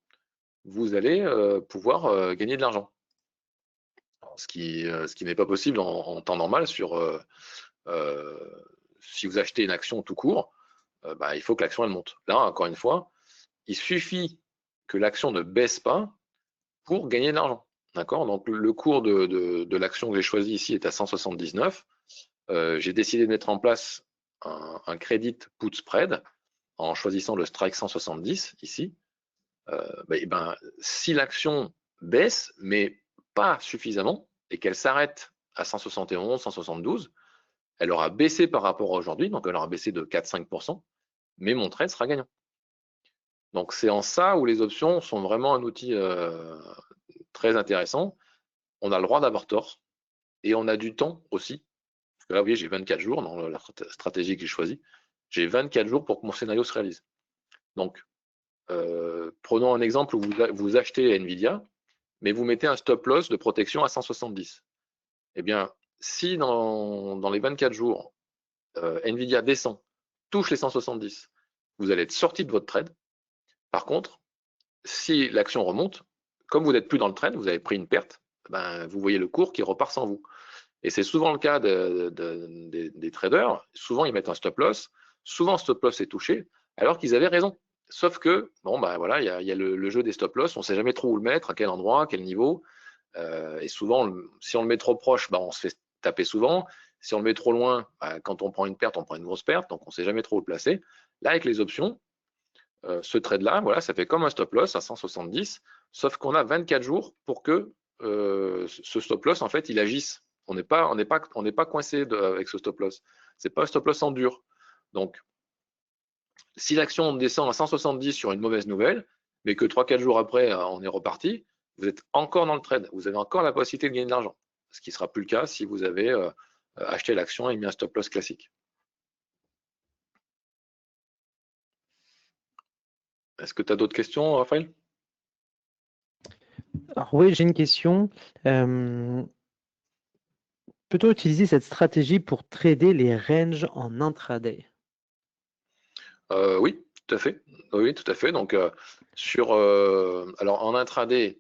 vous allez pouvoir gagner de l'argent. Ce qui n'est pas possible en temps normal si vous achetez une action tout court, il faut que l'action elle monte. Là, encore une fois, il suffit que l'action ne baisse pas pour gagner de l'argent. D'accord? Donc le cours de l'action que j'ai choisi ici est à 179. J'ai décidé de mettre en place un credit put spread en choisissant le strike 170 ici. Si l'action baisse, mais pas suffisamment, et qu'elle s'arrête à 171, 172, elle aura baissé par rapport à aujourd'hui, donc elle aura baissé de 4-5%, mais mon trade sera gagnant. Donc c'est en ça où les options sont vraiment un outil très intéressant. On a le droit d'avoir tort et on a du temps aussi. Parce que là, vous voyez, j'ai 24 jours dans la stratégie que j'ai choisie. J'ai 24 jours pour que mon scénario se réalise. Donc, prenons un exemple où vous achetez Nvidia, mais vous mettez un stop loss de protection à 170. Eh bien, si dans les 24 jours, Nvidia descend, touche les 170, vous allez être sorti de votre trade. Par contre, si l'action remonte, comme vous n'êtes plus dans le trade, vous avez pris une perte, vous voyez le cours qui repart sans vous. Et c'est souvent le cas des traders. Souvent, ils mettent un stop loss. Souvent, stop loss est touché, alors qu'ils avaient raison. Sauf que, voilà, il y a le jeu des stop loss. On ne sait jamais trop où le mettre, à quel endroit, à quel niveau. Et souvent, si on le met trop proche, on se fait taper souvent. Si on le met trop loin, quand on prend une perte, on prend une grosse perte. Donc, on ne sait jamais trop où le placer. Là, avec les options, ce trade-là, voilà, ça fait comme un stop loss à 170, sauf qu'on a 24 jours pour que ce stop loss, en fait, il agisse. On n'est pas coincé avec ce stop loss. C'est pas un stop loss en dur. Donc, si l'action descend à 170 sur une mauvaise nouvelle, mais que 3-4 jours après, on est reparti, vous êtes encore dans le trade. Vous avez encore la possibilité de gagner de l'argent. Ce qui ne sera plus le cas si vous avez acheté l'action et mis un stop loss classique. Est-ce que tu as d'autres questions, Raphaël?
Alors oui, j'ai une question. Peut-on utiliser cette stratégie pour trader les ranges en intraday?
Oui, tout à fait. Oui, tout à fait. Donc, alors en intraday,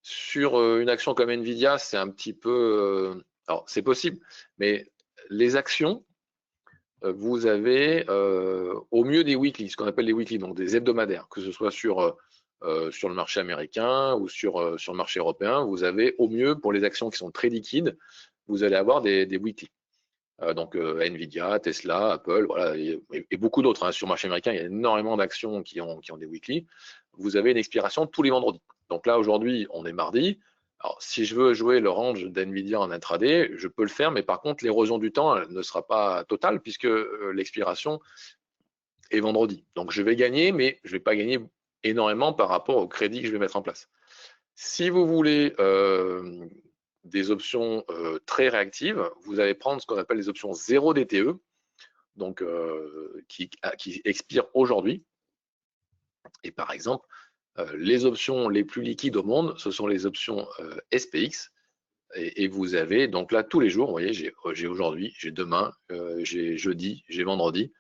sur une action comme Nvidia, c'est un petit peu. Alors, c'est possible, mais les actions, vous avez au mieux des weekly, ce qu'on appelle les weekly, donc des hebdomadaires, que ce soit sur le marché américain ou sur le marché européen, vous avez au mieux, pour les actions qui sont très liquides, vous allez avoir des weekly. Donc Nvidia, Tesla, Apple, voilà, et beaucoup d'autres. Hein. Sur le marché américain, il y a énormément d'actions qui ont des weekly. Vous avez une expiration tous les vendredis. Donc là, aujourd'hui, on est mardi. Alors, si je veux jouer le range d'NVIDIA en intraday, je peux le faire, mais par contre, l'érosion du temps elle ne sera pas totale puisque l'expiration est vendredi. Donc, je vais gagner, mais je ne vais pas gagner énormément par rapport au crédit que je vais mettre en place. Si vous voulez des options très réactives, vous allez prendre ce qu'on appelle les options 0 DTE, donc qui expirent aujourd'hui. Et par exemple, les options les plus liquides au monde, ce sont les options SPX. Et vous avez donc là tous les jours, vous voyez, j'ai aujourd'hui, j'ai demain, j'ai jeudi, j'ai vendredi.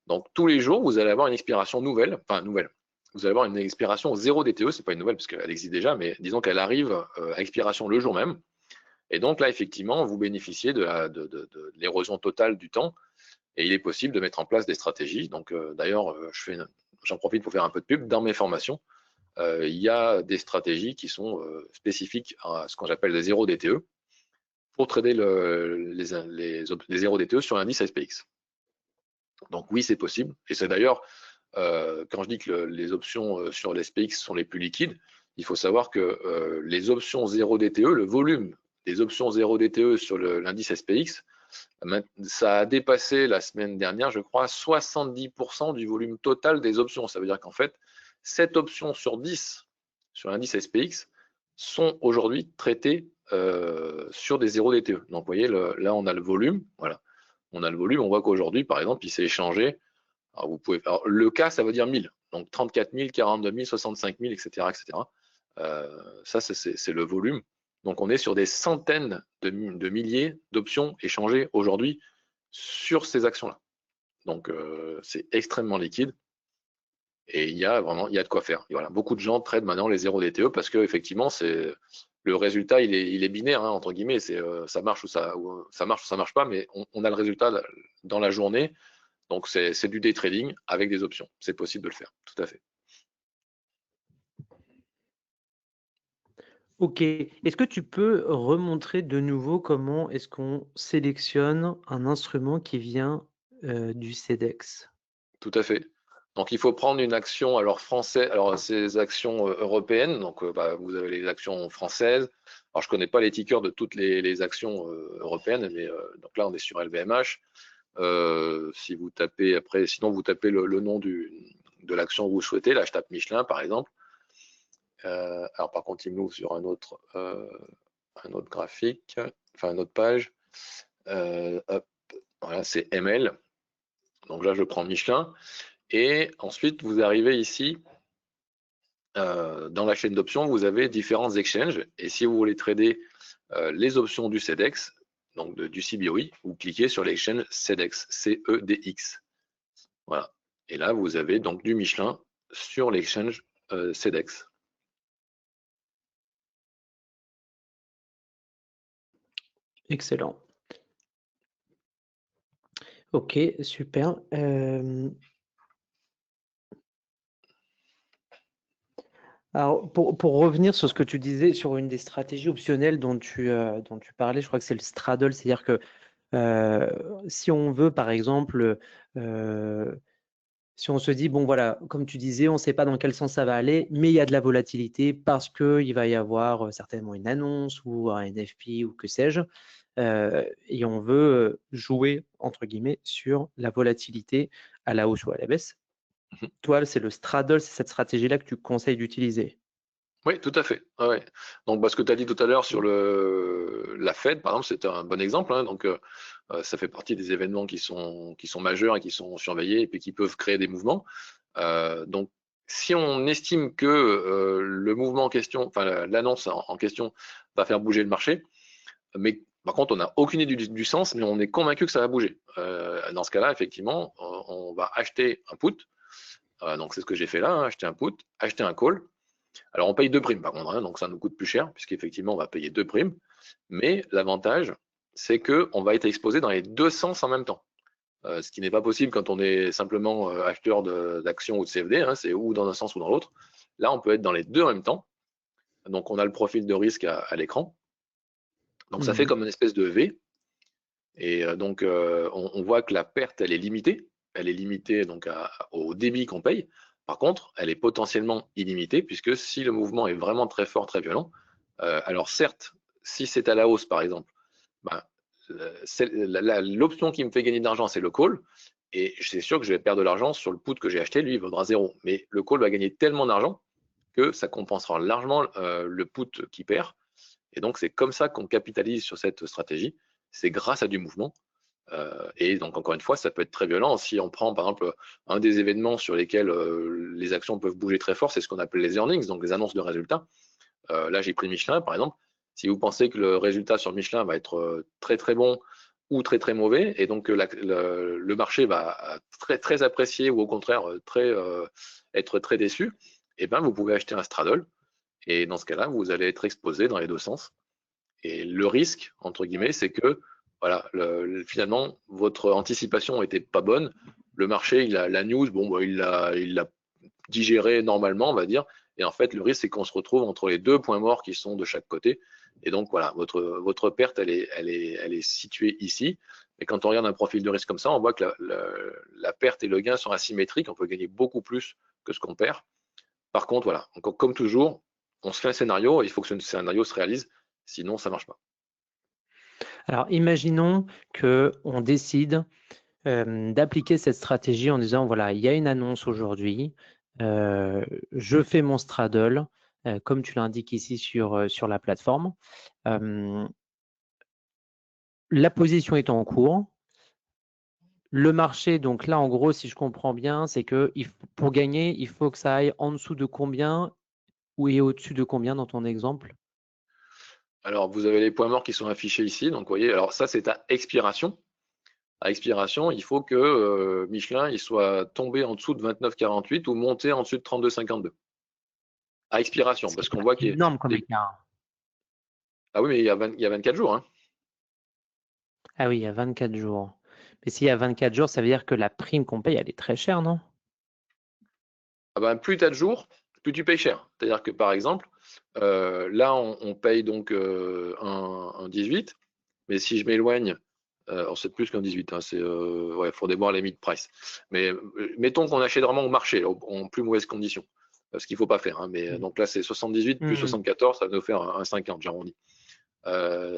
Donc tous les jours, vous allez avoir une expiration nouvelle, enfin nouvelle. Vous allez avoir une expiration 0 DTE, c'est pas une nouvelle parce qu'elle existe déjà, mais disons qu'elle arrive à expiration le jour même. Et donc là, effectivement, vous bénéficiez de l'érosion totale du temps. Et il est possible de mettre en place des stratégies. Donc d'ailleurs, j'en profite pour faire un peu de pub. Dans mes formations, il y a des stratégies qui sont spécifiques à ce qu'on appelle les 0 DTE pour trader les 0 DTE sur l'indice SPX. Donc oui, c'est possible. Et c'est d'ailleurs, quand je dis que les options sur les SPX sont les plus liquides, il faut savoir que les options 0 DTE, le volume des options 0 DTE sur l'indice SPX, ça a dépassé la semaine dernière, je crois, 70% du volume total des options. Ça veut dire qu'en fait, 7 options sur 10 sur l'indice SPX sont aujourd'hui traitées sur des 0 DTE. Donc, vous voyez, là, on a le volume. Voilà. On a le volume. On voit qu'aujourd'hui, par exemple, il s'est échangé. Alors, le cas, ça veut dire 1000. Donc, 34 000, 42 000, 65 000, etc. etc. Ça, c'est le volume. Donc, on est sur des centaines de milliers d'options échangées aujourd'hui sur ces actions-là. Donc, c'est extrêmement liquide. Et il y a de quoi faire. Et voilà, beaucoup de gens traitent maintenant les 0 DTE parce que effectivement, le résultat, il est binaire, hein, entre guillemets. Ça marche ou ça marche pas, mais on a le résultat dans la journée. Donc, c'est du day trading avec des options. C'est possible de le faire, tout à fait.
Ok. Est-ce que tu peux remontrer de nouveau comment est-ce qu'on sélectionne un instrument qui vient du CEDEX?
Tout à fait. Donc, il faut prendre une action, alors ces actions européennes, donc vous avez les actions françaises. Alors, je connais pas les tickers de toutes les actions européennes, mais donc là, on est sur LVMH. Si vous tapez après, sinon vous tapez le nom de l'action que vous souhaitez. Là, je tape Michelin, par exemple. Alors, par contre, il m'ouvre sur un autre graphique, enfin, une autre page. Hop, voilà, c'est ML. Donc là, je prends Michelin. Et ensuite, vous arrivez ici, dans la chaîne d'options, vous avez différents exchanges. Et si vous voulez trader les options du CEDEX, donc du CBOE, vous cliquez sur l'exchange CEDEX, CEDX. Voilà. Et là, vous avez donc du Michelin sur l'exchange CEDEX.
Excellent. Ok, super. Alors, pour revenir sur ce que tu disais, sur une des stratégies optionnelles dont tu parlais, je crois que c'est le straddle, c'est-à-dire que si on veut, par exemple, si on se dit, bon voilà, comme tu disais, on ne sait pas dans quel sens ça va aller, mais il y a de la volatilité parce qu'il va y avoir certainement une annonce ou un NFP ou que sais-je, et on veut jouer, entre guillemets, sur la volatilité à la hausse ou à la baisse. Toi, c'est le straddle, c'est cette stratégie-là que tu conseilles d'utiliser.
Oui, tout à fait. Ouais. Donc, ce que tu as dit tout à l'heure sur la Fed, par exemple, c'est un bon exemple. Hein. Donc, ça fait partie des événements qui sont majeurs et qui sont surveillés et puis qui peuvent créer des mouvements. Donc, si on estime que le mouvement en question, enfin l'annonce en question, va faire bouger le marché, mais par contre, on n'a aucune idée du sens, mais on est convaincu que ça va bouger. Dans ce cas-là, effectivement, on va acheter un put. Donc, c'est ce que j'ai fait là, hein, acheter un put, acheter un call. Alors, on paye 2 primes par contre, hein, donc ça nous coûte plus cher, puisqu'effectivement, on va payer 2 primes. Mais l'avantage, c'est qu'on va être exposé dans les deux sens en même temps. Ce qui n'est pas possible quand on est simplement acheteur d'actions ou de CFD, hein, c'est ou dans un sens ou dans l'autre. Là, on peut être dans les deux en même temps. Donc, on a le profil de risque à l'écran. Donc, ça fait comme une espèce de V. Et donc, on voit que la perte, elle est limitée. Elle est limitée donc au débit qu'on paye. Par contre, elle est potentiellement illimitée puisque si le mouvement est vraiment très fort, très violent, Alors certes, si c'est à la hausse par exemple, ben, l'option qui me fait gagner de l'argent, c'est le call, et c'est sûr que je vais perdre de l'argent sur le put que j'ai acheté, lui il vaudra 0. Mais le call va gagner tellement d'argent que ça compensera largement le put qui perd. Et donc c'est comme ça qu'on capitalise sur cette stratégie, c'est grâce à du mouvement. Et donc encore une fois, ça peut être très violent. Si on prend par exemple un des événements sur lesquels les actions peuvent bouger très fort, c'est ce qu'on appelle les earnings, donc les annonces de résultats. Là, j'ai pris Michelin, par exemple. Si vous pensez que le résultat sur Michelin va être très très bon ou très très mauvais, et donc le marché va très très apprécier ou au contraire être très déçu, et ben vous pouvez acheter un straddle. Et dans ce cas-là, vous allez être exposé dans les deux sens. Et le risque, entre guillemets, c'est que voilà, finalement, votre anticipation n'était pas bonne. Le marché, la news, bon, il l'a digéré normalement, on va dire. Et en fait, le risque, c'est qu'on se retrouve entre les deux points morts qui sont de chaque côté. Et donc, voilà, votre perte, elle est située ici. Et quand on regarde un profil de risque comme ça, on voit que la perte et le gain sont asymétriques. On peut gagner beaucoup plus que ce qu'on perd. Par contre, voilà, encore comme toujours, on se fait un scénario et il faut que ce scénario se réalise. Sinon, ça ne marche pas.
Alors, imaginons qu'on décide d'appliquer cette stratégie en disant, voilà, il y a une annonce aujourd'hui, je fais mon straddle, comme tu l'indiques ici sur la plateforme. La position est en cours. Le marché, donc là, en gros, si je comprends bien, c'est que pour gagner, il faut que ça aille en dessous de combien ou au-dessus de combien dans ton exemple?
Alors, vous avez les points morts qui sont affichés ici. Donc, vous voyez, alors ça, c'est à expiration. À expiration, il faut que Michelin il soit tombé en dessous de 29,48 ou monté en dessous de 32,52. À expiration, parce qu'on voit qu'il y a
énorme comme écart.
Ah oui, mais il y a 24 jours. Hein.
Ah oui, il y a 24 jours. Mais s'il y a 24 jours, ça veut dire que la prime qu'on paye, elle est très chère, non?
Ah ben, plus tu as de jours, plus tu payes cher. C'est-à-dire que par exemple, là, on paye donc un 18, mais si je m'éloigne, alors c'est plus qu'un 18, hein, ouais, faut déboire les mid-price. Mais mettons qu'on achète vraiment au marché, en plus mauvaise condition, ce qu'il ne faut pas faire. Hein, mais donc là, c'est 78 plus 74, ça va nous faire un 50, j'arrondis.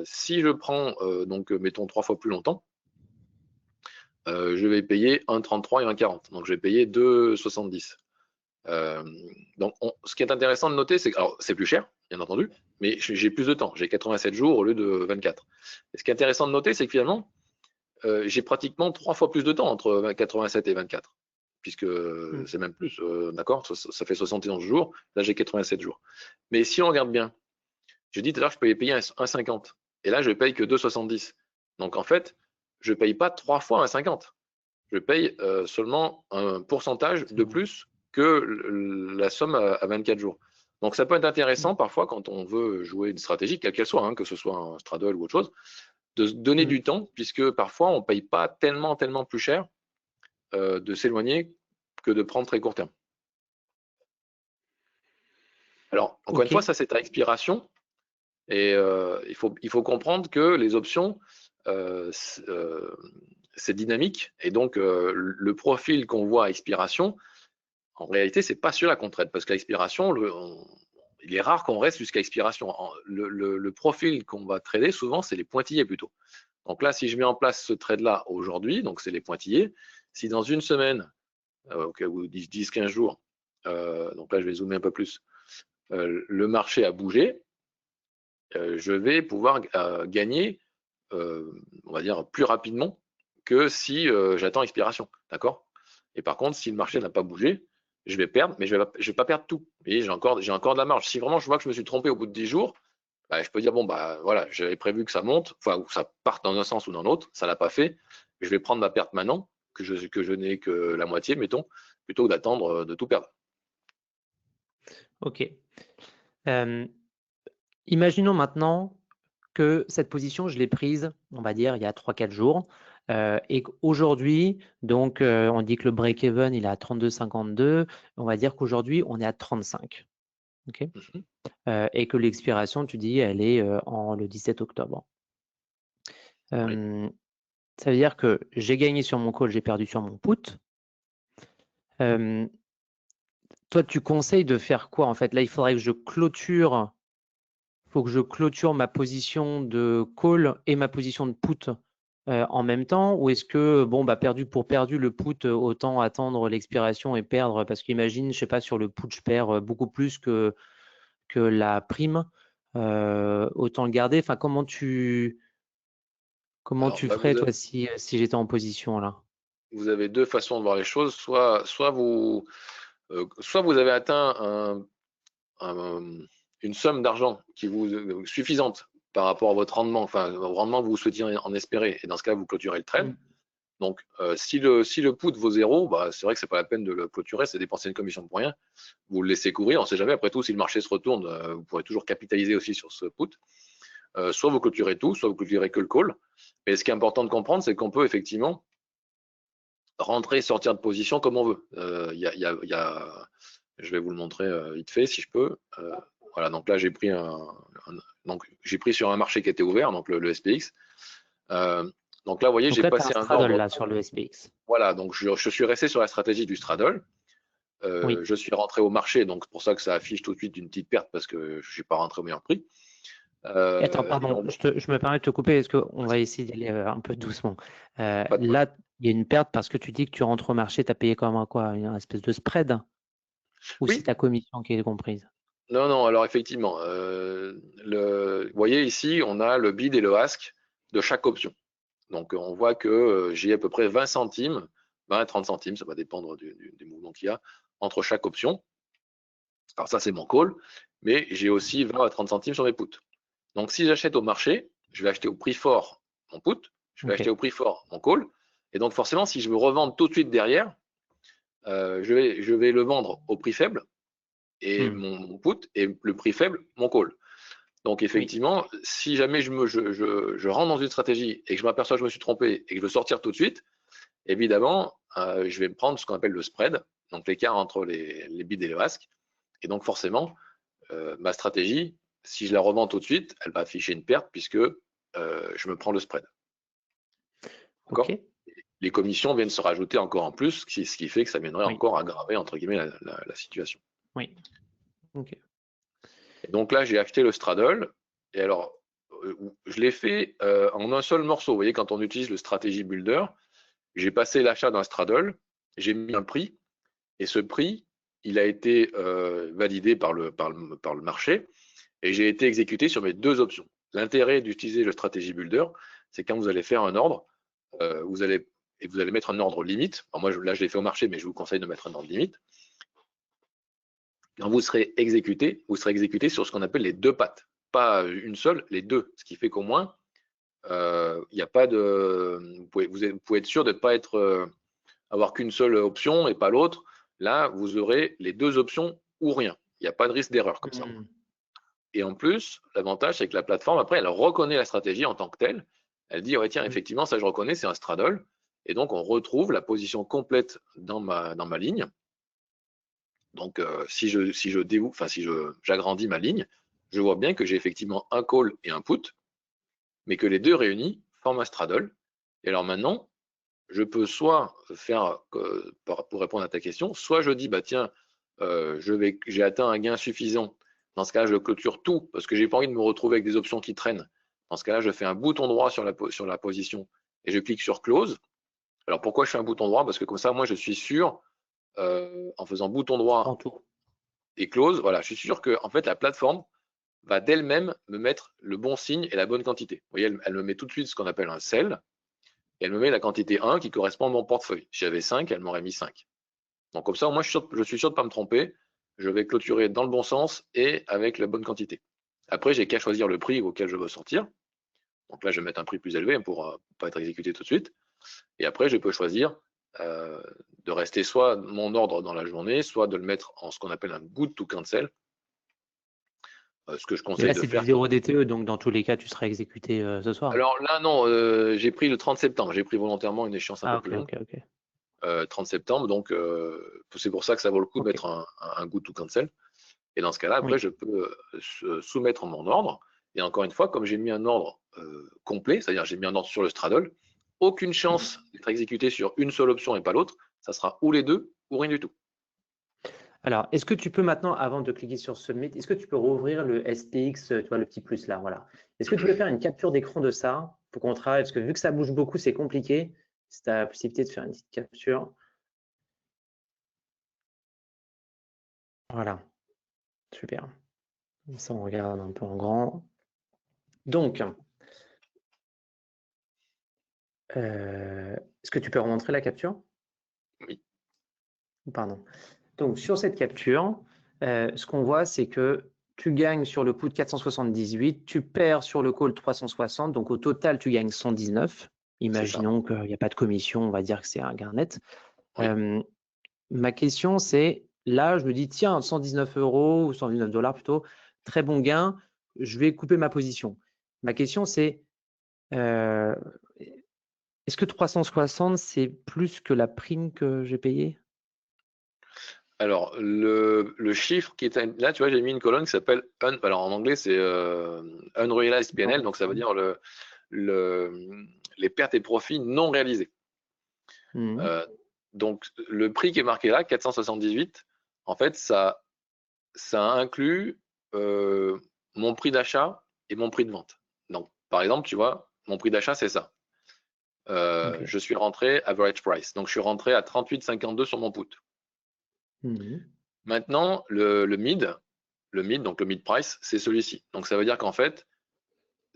Si je prends, donc mettons 3 fois plus longtemps, je vais payer 1,33 et 1,40. Donc je vais payer 2,70. Donc, ce qui est intéressant de noter, c'est que c'est plus cher, bien entendu, mais j'ai plus de temps. J'ai 87 jours au lieu de 24. Et ce qui est intéressant de noter, c'est que finalement, j'ai pratiquement 3 fois plus de temps entre 87 et 24, puisque c'est même plus, d'accord, ça fait 71 jours. Là, j'ai 87 jours. Mais si on regarde bien, j'ai dit tout à l'heure que je pouvais payer 1,50. Et là, je ne paye que 2,70. Donc, en fait, je ne paye pas 3 fois 1,50. Je paye seulement un pourcentage de plus que la somme à 24 jours. Donc ça peut être intéressant parfois quand on veut jouer une stratégie, quelle qu'elle soit, hein, que ce soit un straddle ou autre chose, de se donner du temps, puisque parfois on ne paye pas tellement plus cher de s'éloigner que de prendre très court terme. Alors, encore une fois, ça c'est à expiration, et il faut comprendre que les options, c'est dynamique, et donc le profil qu'on voit à expiration, en réalité, c'est pas celui-là qu'on traite, parce qu'à expiration, il est rare qu'on reste jusqu'à expiration. Le profil qu'on va trader, souvent, c'est les pointillés plutôt. Donc là, si je mets en place ce trade-là aujourd'hui, donc c'est les pointillés, si dans une semaine, ou 10-15 jours, donc là, je vais zoomer un peu plus, le marché a bougé, je vais pouvoir gagner, on va dire, plus rapidement que si j'attends expiration. D'accord? Et par contre, si le marché n'a pas bougé, je vais perdre, mais je vais pas perdre tout. Et j'ai encore de la marge. Si vraiment je vois que je me suis trompé au bout de 10 jours, bah, je peux dire, bon, bah voilà, j'avais prévu que ça monte, enfin, ou ça parte dans un sens ou dans l'autre, ça l'a pas fait. Je vais prendre ma perte maintenant, que je n'ai que la moitié, mettons, plutôt que d'attendre de tout perdre.
Ok. Imaginons maintenant que cette position, je l'ai prise, on va dire, il y a 3-4 jours. Et qu'aujourd'hui, donc, on dit que le break-even, il est à 32,52. On va dire qu'aujourd'hui, on est à 35. Okay. Et que l'expiration, tu dis, elle est le 17 octobre.
Oui.
Ça veut dire que j'ai gagné sur mon call, j'ai perdu sur mon put. Toi, tu conseilles de faire quoi en fait? Là, il faudrait que je clôture faut que je clôture ma position de call et ma position de put en même temps, ou est-ce que, bon, bah, perdu pour perdu, le put, autant attendre l'expiration et perdre, parce qu'imagine, je sais pas, sur le put, je perds beaucoup plus que la prime, autant le garder. Enfin, comment tu
Alors,
ferais, toi, si j'étais en position là?
vous avez deux façons de voir les choses. Soit vous avez atteint une somme d'argent qui vous suffisante par rapport à votre rendement, enfin au rendement que vous souhaitiez en espérer, et dans ce cas, vous clôturez le trade. Donc, si le put vaut 0, bah, c'est vrai que c'est pas la peine de le clôturer, c'est dépenser une commission pour rien. Vous le laissez courir, on ne sait jamais. Après tout, si le marché se retourne, vous pourrez toujours capitaliser aussi sur ce put. Soit vous clôturez tout, soit vous clôturez que le call. Mais ce qui est important de comprendre, c'est qu'on peut effectivement rentrer et sortir de position comme on veut. Je vais vous le montrer vite fait si je peux. Voilà, donc là j'ai pris sur un marché qui était ouvert, donc le SPX. Donc là, vous voyez, j'ai passé un
straddle là sur le SPX.
Voilà, donc je suis resté sur la stratégie du straddle.
Oui.
Je suis rentré au marché, donc c'est pour ça que ça affiche tout de suite une petite perte parce que je ne suis pas rentré au meilleur prix.
Attends, pardon, je me permets de te couper, est-ce qu'on va essayer d'aller un peu doucement. Là, il y a une perte parce que tu dis que tu rentres au marché, tu as payé comme quoi, une espèce de spread? Ou
Oui.
c'est ta commission qui est comprise?
Non, alors effectivement, vous voyez ici, on a le bid et le ask de chaque option. Donc on voit que j'ai à peu près 20 centimes, 20 à 30 centimes, ça va dépendre du mouvement qu'il y a, entre chaque option. Alors ça, c'est mon call, mais j'ai aussi 20 à 30 centimes sur mes puts. Donc si j'achète au marché, je vais acheter au prix fort mon put, je vais acheter au prix fort mon call, et donc forcément, si je veux revendre tout de suite derrière, je vais le vendre au prix faible, et mon put, et le prix faible, mon call. Donc effectivement, si jamais je rentre dans une stratégie et que je m'aperçois que je me suis trompé et que je veux sortir tout de suite, évidemment, je vais me prendre ce qu'on appelle le spread, donc l'écart entre les bids et le ask. Et donc forcément, ma stratégie, si je la revends tout de suite, elle va afficher une perte puisque je me prends le spread. D'accord ? Les commissions viennent se rajouter encore en plus, ce qui fait que ça viendrait encore aggraver, entre guillemets, la situation.
Oui. Ok.
Et donc là, j'ai acheté le straddle. Et alors, je l'ai fait en un seul morceau. Vous voyez, quand on utilise le stratégie builder, j'ai passé l'achat d'un straddle, j'ai mis un prix, et ce prix, il a été validé par le marché, et j'ai été exécuté sur mes deux options. L'intérêt d'utiliser le stratégie builder, c'est quand vous allez faire un ordre, vous allez mettre un ordre limite. Alors moi, là, je l'ai fait au marché, mais je vous conseille de mettre un ordre limite. Quand vous serez exécuté sur ce qu'on appelle les deux pattes. Pas une seule, les deux. Ce qui fait qu'au moins, il n'y a pas de. Vous pouvez être sûr de ne pas avoir qu'une seule option et pas l'autre. Là, vous aurez les deux options ou rien. Il n'y a pas de risque d'erreur comme ça. Et en plus, l'avantage, c'est que la plateforme, après, elle reconnaît la stratégie en tant que telle. Elle dit, ouais, tiens, effectivement, ça je reconnais, c'est un straddle. Et donc, on retrouve la position complète dans ma ligne. Donc, si j'agrandis ma ligne, je vois bien que j'ai effectivement un call et un put, mais que les deux réunis forment un straddle. Et alors maintenant, je peux soit faire, pour répondre à ta question, soit je dis, bah tiens, j'ai atteint un gain suffisant. Dans ce cas-là, je clôture tout parce que j'ai pas envie de me retrouver avec des options qui traînent. Dans ce cas-là, je fais un bouton droit sur la position et je clique sur close. Alors pourquoi je fais un bouton droit? Parce que comme ça, moi, je suis sûr, en faisant bouton droit et close, voilà, je suis sûr que en fait la plateforme va d'elle-même me mettre le bon signe et la bonne quantité. Vous voyez, elle me met tout de suite ce qu'on appelle un sell. Et elle me met la quantité 1 qui correspond à mon portefeuille. Si j'avais 5, elle m'aurait mis 5. Donc comme ça, moi, je suis sûr de ne pas me tromper. Je vais clôturer dans le bon sens et avec la bonne quantité. Après, j'ai qu'à choisir le prix auquel je veux sortir. Donc là, je vais mettre un prix plus élevé pour ne pas être exécuté tout de suite. Et après, je peux choisir de rester soit mon ordre dans la journée, soit de le mettre en ce qu'on appelle un good to cancel. Ce que je conseille de faire.
C'est du 0 DTE, donc dans tous les cas, tu seras exécuté ce soir.
Alors là, non, j'ai pris le 30 septembre. J'ai pris volontairement une échéance un peu plus longue. 30 septembre, donc c'est pour ça que ça vaut le coup de mettre un good to cancel. Et dans ce cas-là, après, je peux soumettre mon ordre. Et encore une fois, comme j'ai mis un ordre complet, c'est-à-dire j'ai mis un ordre sur le straddle, aucune chance d'être exécuté sur une seule option et pas l'autre. Ça sera ou les deux ou rien du tout.
Alors, est-ce que tu peux maintenant, avant de cliquer sur Submit, est-ce que tu peux rouvrir le SPX, tu vois, le petit plus là, voilà. Est-ce que tu peux faire une capture d'écran de ça pour qu'on travaille? Parce que vu que ça bouge beaucoup, c'est compliqué. Si tu as la possibilité de faire une petite capture. Voilà, super. Comme ça, on regarde un peu en grand. Donc, est-ce que tu peux remontrer la capture?
Oui.
Pardon. Donc, sur cette capture, ce qu'on voit, c'est que tu gagnes sur le put 478, tu perds sur le call 360, donc au total, tu gagnes 119. Imaginons qu'il n'y a pas de commission, on va dire que c'est un gain net.
Oui.
Ma question, c'est, là, je me dis, tiens, 119 € ou 119 $ plutôt, très bon gain, je vais couper ma position. Ma question, c'est, est-ce que 360, c'est plus que la prime que j'ai payée?
Alors, le chiffre qui est là, tu vois, j'ai mis une colonne qui s'appelle alors en anglais, c'est Unrealized PNL, donc ça veut dire les pertes et profits non réalisés. Donc, le prix qui est marqué là, 478, en fait, ça inclut mon prix d'achat et mon prix de vente. Donc, par exemple, tu vois, mon prix d'achat, c'est ça.
Okay.
Je suis rentré average price. Donc, je suis rentré à 38,52 sur mon put. Maintenant, le mid, donc le mid price, c'est celui-ci. Donc, ça veut dire qu'en fait,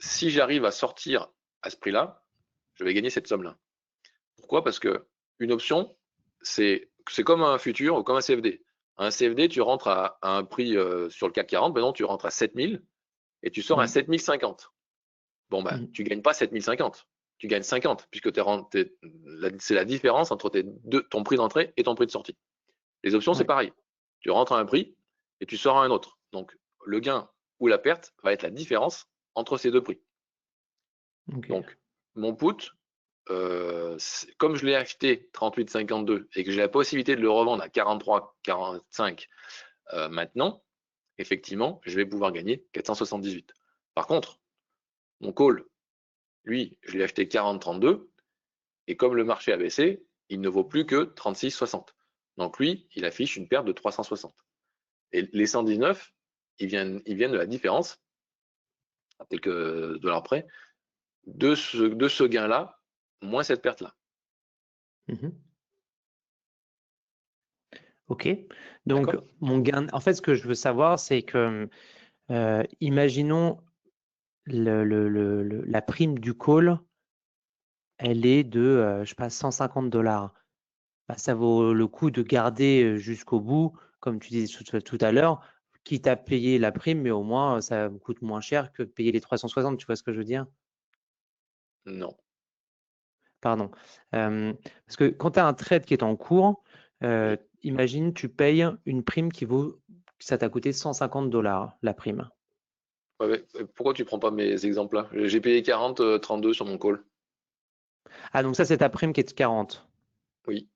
si j'arrive à sortir à ce prix-là, je vais gagner cette somme-là. Pourquoi? Parce que une option, c'est comme un futur ou comme un CFD. Un CFD, tu rentres à un prix sur le CAC 40, maintenant tu rentres à 7000 et tu sors à 7050. Bon, ben, tu gagnes pas 7050, tu gagnes 50 puisque c'est la différence entre ton prix d'entrée et ton prix de sortie. Les options, c'est pareil. Tu rentres à un prix et tu sors à un autre. Donc, le gain ou la perte va être la différence entre ces deux prix. Donc, mon put, comme je l'ai acheté 38,52 et que j'ai la possibilité de le revendre à 43,45 maintenant, effectivement, je vais pouvoir gagner 478. Par contre, mon call, lui, je l'ai acheté 40,32 et comme le marché a baissé, il ne vaut plus que 36,60. Donc lui, il affiche une perte de 360. Et les 119, ils viennent de la différence, à quelques dollars près, de ce gain-là, moins cette perte-là.
Ok, donc mon gain, en fait, ce que je veux savoir, c'est que, imaginons la prime du call, elle est de, je sais pas, 150 $. Bah, ça vaut le coup de garder jusqu'au bout, comme tu disais tout à l'heure, quitte à payer la prime, mais au moins ça me coûte moins cher que de payer les 360, tu vois ce que je veux dire?
Non.
Pardon. Parce que quand tu as un trade qui est en cours, imagine tu payes une prime ça t'a coûté 150 $, la prime.
Pourquoi tu prends pas mes exemples là? J'ai payé 40, 32 sur mon call.
Ah, donc ça, c'est ta prime qui est de 40.
Oui.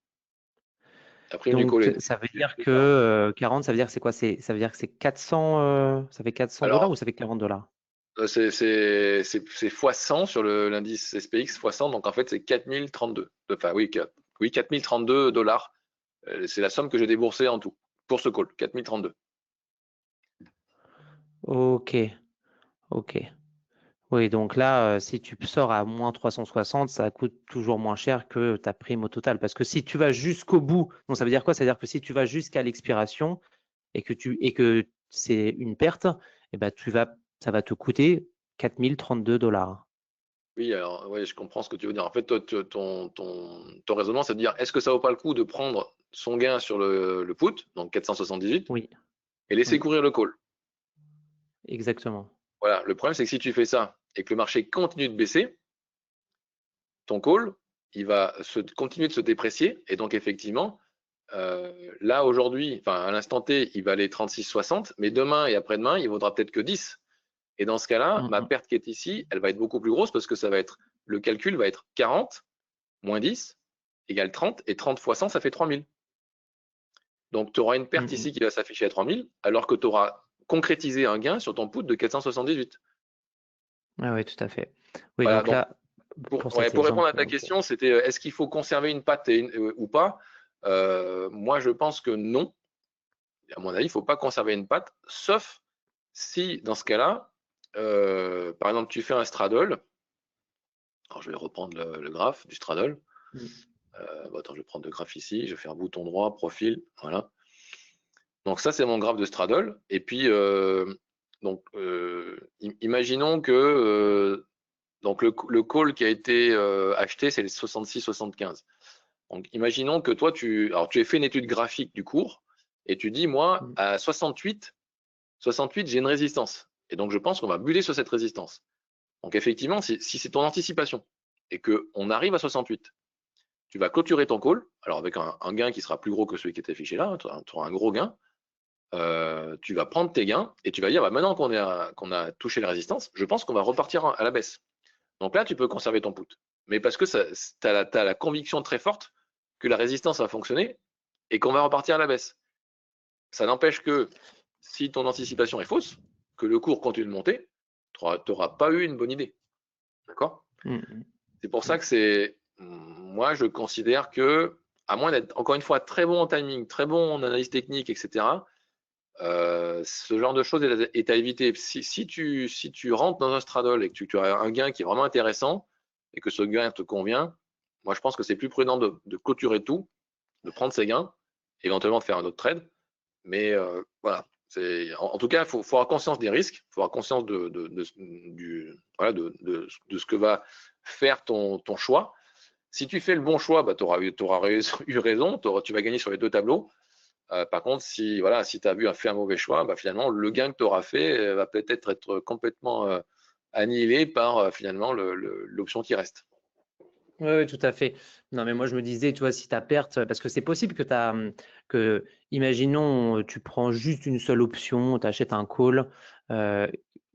La prime du
Donc,
call est.
ça veut dire que 40, ça veut dire que c'est quoi? Ça veut dire que c'est 400, ça fait 400 $ ou ça fait 40 $?
C'est x100 sur l'indice SPX, x100, donc en fait c'est 4032. Enfin oui, 4032 $. C'est la somme que j'ai déboursée en tout pour ce call, 4032.
Ok, ok. Oui, donc là, si tu sors à moins 360, ça coûte toujours moins cher que ta prime au total. Parce que si tu vas jusqu'au bout, donc ça veut dire quoi? Ça veut dire que si tu vas jusqu'à l'expiration et que c'est une perte, eh ben, ça va te coûter 4032 $.
Oui, alors ouais, je comprends ce que tu veux dire. En fait, toi, ton raisonnement, c'est de dire est-ce que ça vaut pas le coup de prendre son gain sur le put, donc 478,
Oui,
et laisser courir le call?
exactement.
Voilà, le problème, c'est que si tu fais ça et que le marché continue de baisser, ton call, il va continuer de se déprécier. Et donc, effectivement, là, aujourd'hui, enfin, à l'instant T, il va aller 36,60, mais demain et après-demain, il vaudra peut-être que 10. Et dans ce cas-là, ma perte qui est ici, elle va être beaucoup plus grosse parce que le calcul va être 40 moins 10 égale 30, et 30 fois 100, ça fait 3000. Donc, tu auras une perte ici qui va s'afficher à 3000, alors que tu auras concrétisé un gain sur ton put de 478.
Ah oui, tout à fait. Oui,
Voilà,
donc là,
pour
pour cet
répondre à ta
exemple,
question, c'était est-ce qu'il faut conserver une patte ou pas? Moi, je pense que non. à mon avis, il ne faut pas conserver une patte, sauf si, dans ce cas-là, par exemple, tu fais un straddle. Alors, je vais reprendre le graphe du straddle. Attends, je vais prendre le graphe ici. Je vais faire bouton droit, profil. Voilà. Donc, ça, c'est mon graphe de straddle. Et puis, imaginons que donc le call qui a été acheté, c'est le 66-75. Donc, imaginons que toi, tu as fait une étude graphique du cours et tu dis, moi, à 68, j'ai une résistance. Et donc, je pense qu'on va buller sur cette résistance. Donc, effectivement, si c'est ton anticipation et qu'on arrive à 68, tu vas clôturer ton call, alors avec un gain qui sera plus gros que celui qui était affiché là, tu auras un gros gain. Tu vas prendre tes gains et tu vas dire, maintenant qu'on a touché la résistance, je pense qu'on va repartir à la baisse. Donc là, tu peux conserver ton put. Mais parce que tu as la conviction très forte que la résistance va fonctionner et qu'on va repartir à la baisse. Ça n'empêche que si ton anticipation est fausse, que le cours continue de monter, tu n'auras pas eu une bonne idée. D'accord ? C'est pour ça que moi, je considère que, à moins d'être, encore une fois, très bon en timing, très bon en analyse technique, etc., ce genre de choses est à éviter. Si tu rentres dans un straddle et que tu as un gain qui est vraiment intéressant et que ce gain te convient, moi, je pense que c'est plus prudent de clôturer tout, de prendre ses gains, éventuellement de faire un autre trade. Mais voilà. En tout cas, il faut avoir conscience des risques, il faut avoir conscience de ce que va faire ton choix. Si tu fais le bon choix, bah, tu auras eu raison, tu vas gagner sur les deux tableaux. Par contre, si tu as fait un mauvais choix, bah, finalement, le gain que tu auras fait va peut-être être complètement annihilé par finalement l'option qui reste.
Oui, tout à fait. Non, mais moi, je me disais, tu vois, si ta perte, parce que c'est possible imaginons, tu prends juste une seule option, tu achètes un call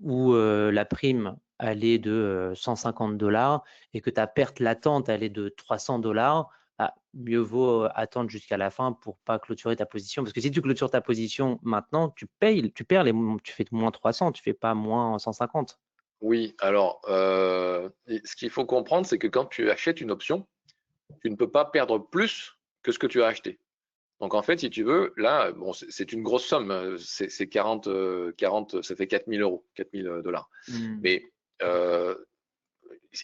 où la prime, elle est de 150 $ et que ta perte latente, elle est de 300 $, bah, mieux vaut attendre jusqu'à la fin pour pas clôturer ta position. Parce que si tu clôtures ta position maintenant, tu perds tu fais moins 300, tu fais pas moins 150.
Oui, alors, ce qu'il faut comprendre, c'est que quand tu achètes une option, tu ne peux pas perdre plus que ce que tu as acheté. Donc, en fait, si tu veux, là, bon, c'est une grosse somme, c'est 40, ça fait 4 000 €, 4 000 $. Mais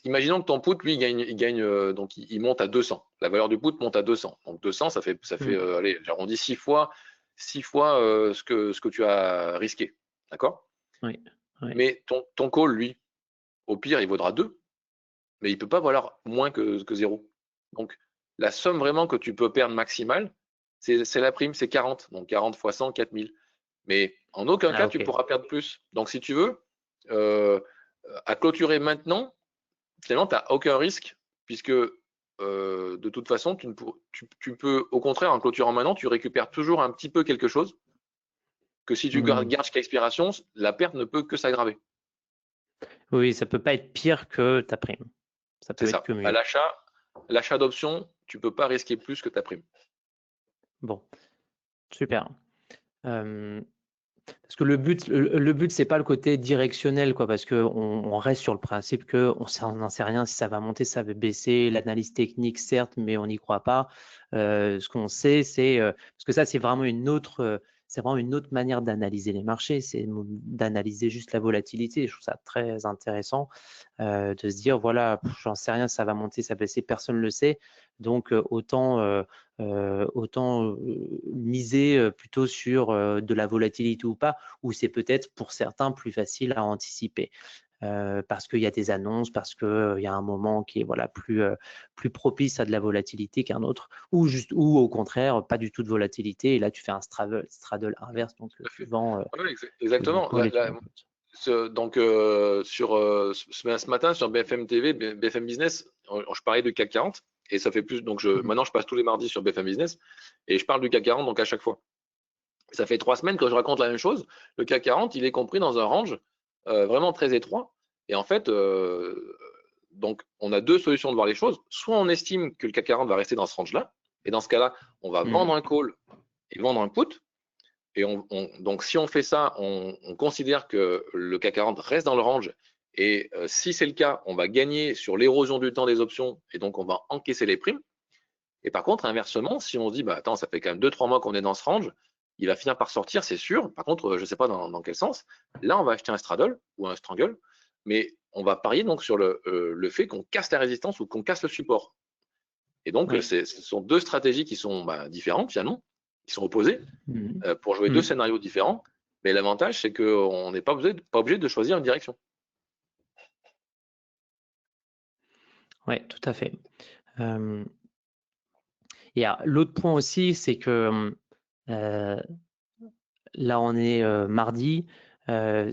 imaginons que ton put, lui, il gagne donc il monte à 200. La valeur du put monte à 200. Donc, 200, ça fait allez, j'arrondis 6 fois ce que tu as risqué. D'accord ?
Oui.
Mais ton call, lui, au pire, il vaudra 2, mais il ne peut pas valoir moins que 0. Donc, la somme vraiment que tu peux perdre maximale, c'est la prime, c'est 40. Donc, 40 fois 100, 4000. Mais en aucun cas, tu pourras perdre plus. Donc, si tu veux, à clôturer maintenant, finalement, tu n'as aucun risque, puisque de toute façon, tu peux, au contraire, en clôturant maintenant, tu récupères toujours un petit peu quelque chose, que si tu gardes jusqu'à expiration, la perte ne peut que s'aggraver.
Oui, ça peut pas être pire que ta prime. Ça peut être que mieux.
À l'achat d'options, tu peux pas risquer plus que ta prime.
Bon, super. Parce que le but, c'est pas le côté directionnel, quoi, parce que on reste sur le principe que on n'en sait rien si ça va monter, si ça va baisser. L'analyse technique, certes, mais on n'y croit pas. Ce qu'on sait, c'est parce que ça, c'est vraiment une autre manière d'analyser les marchés, c'est d'analyser juste la volatilité. Je trouve ça très intéressant de se dire, voilà, j'en sais rien, ça va monter, ça va baisser, personne ne le sait. Donc, autant miser plutôt sur de la volatilité ou pas, ou c'est peut-être pour certains plus facile à anticiper. Parce qu'il y a des annonces, parce qu'il y a un moment qui est plus propice à de la volatilité qu'un autre, ou au contraire, pas du tout de volatilité, et là tu fais un straddle inverse, donc tu vends.
Exactement. Donc, ce matin, sur BFM TV, BFM Business, je parlais du CAC 40, et ça fait plus. Donc, maintenant, je passe tous les mardis sur BFM Business, et je parle du CAC 40 donc à chaque fois. Ça fait 3 semaines que je raconte la même chose. Le CAC 40, il est compris dans un range vraiment très étroit. Et en fait, donc, on a deux solutions de voir les choses. Soit on estime que le CAC 40 va rester dans ce range-là, et dans ce cas-là, on va vendre un call et vendre un put. Et donc, si on fait ça, on considère que le CAC 40 reste dans le range. Et si c'est le cas, on va gagner sur l'érosion du temps des options et donc on va encaisser les primes. Et par contre, inversement, si on se dit, bah, attends, ça fait quand même 2-3 mois qu'on est dans ce range, il va finir par sortir, c'est sûr. Par contre, je ne sais pas dans quel sens. Là, on va acheter un straddle ou un strangle, mais on va parier donc sur le fait qu'on casse la résistance ou qu'on casse le support. Et donc,
Oui.
ce sont deux stratégies qui sont différentes finalement, qui sont opposées pour jouer deux scénarios différents. Mais l'avantage, c'est qu'on n'est pas obligé de choisir une direction.
Oui, tout à fait. Et l'autre point aussi, c'est que là, on est mardi.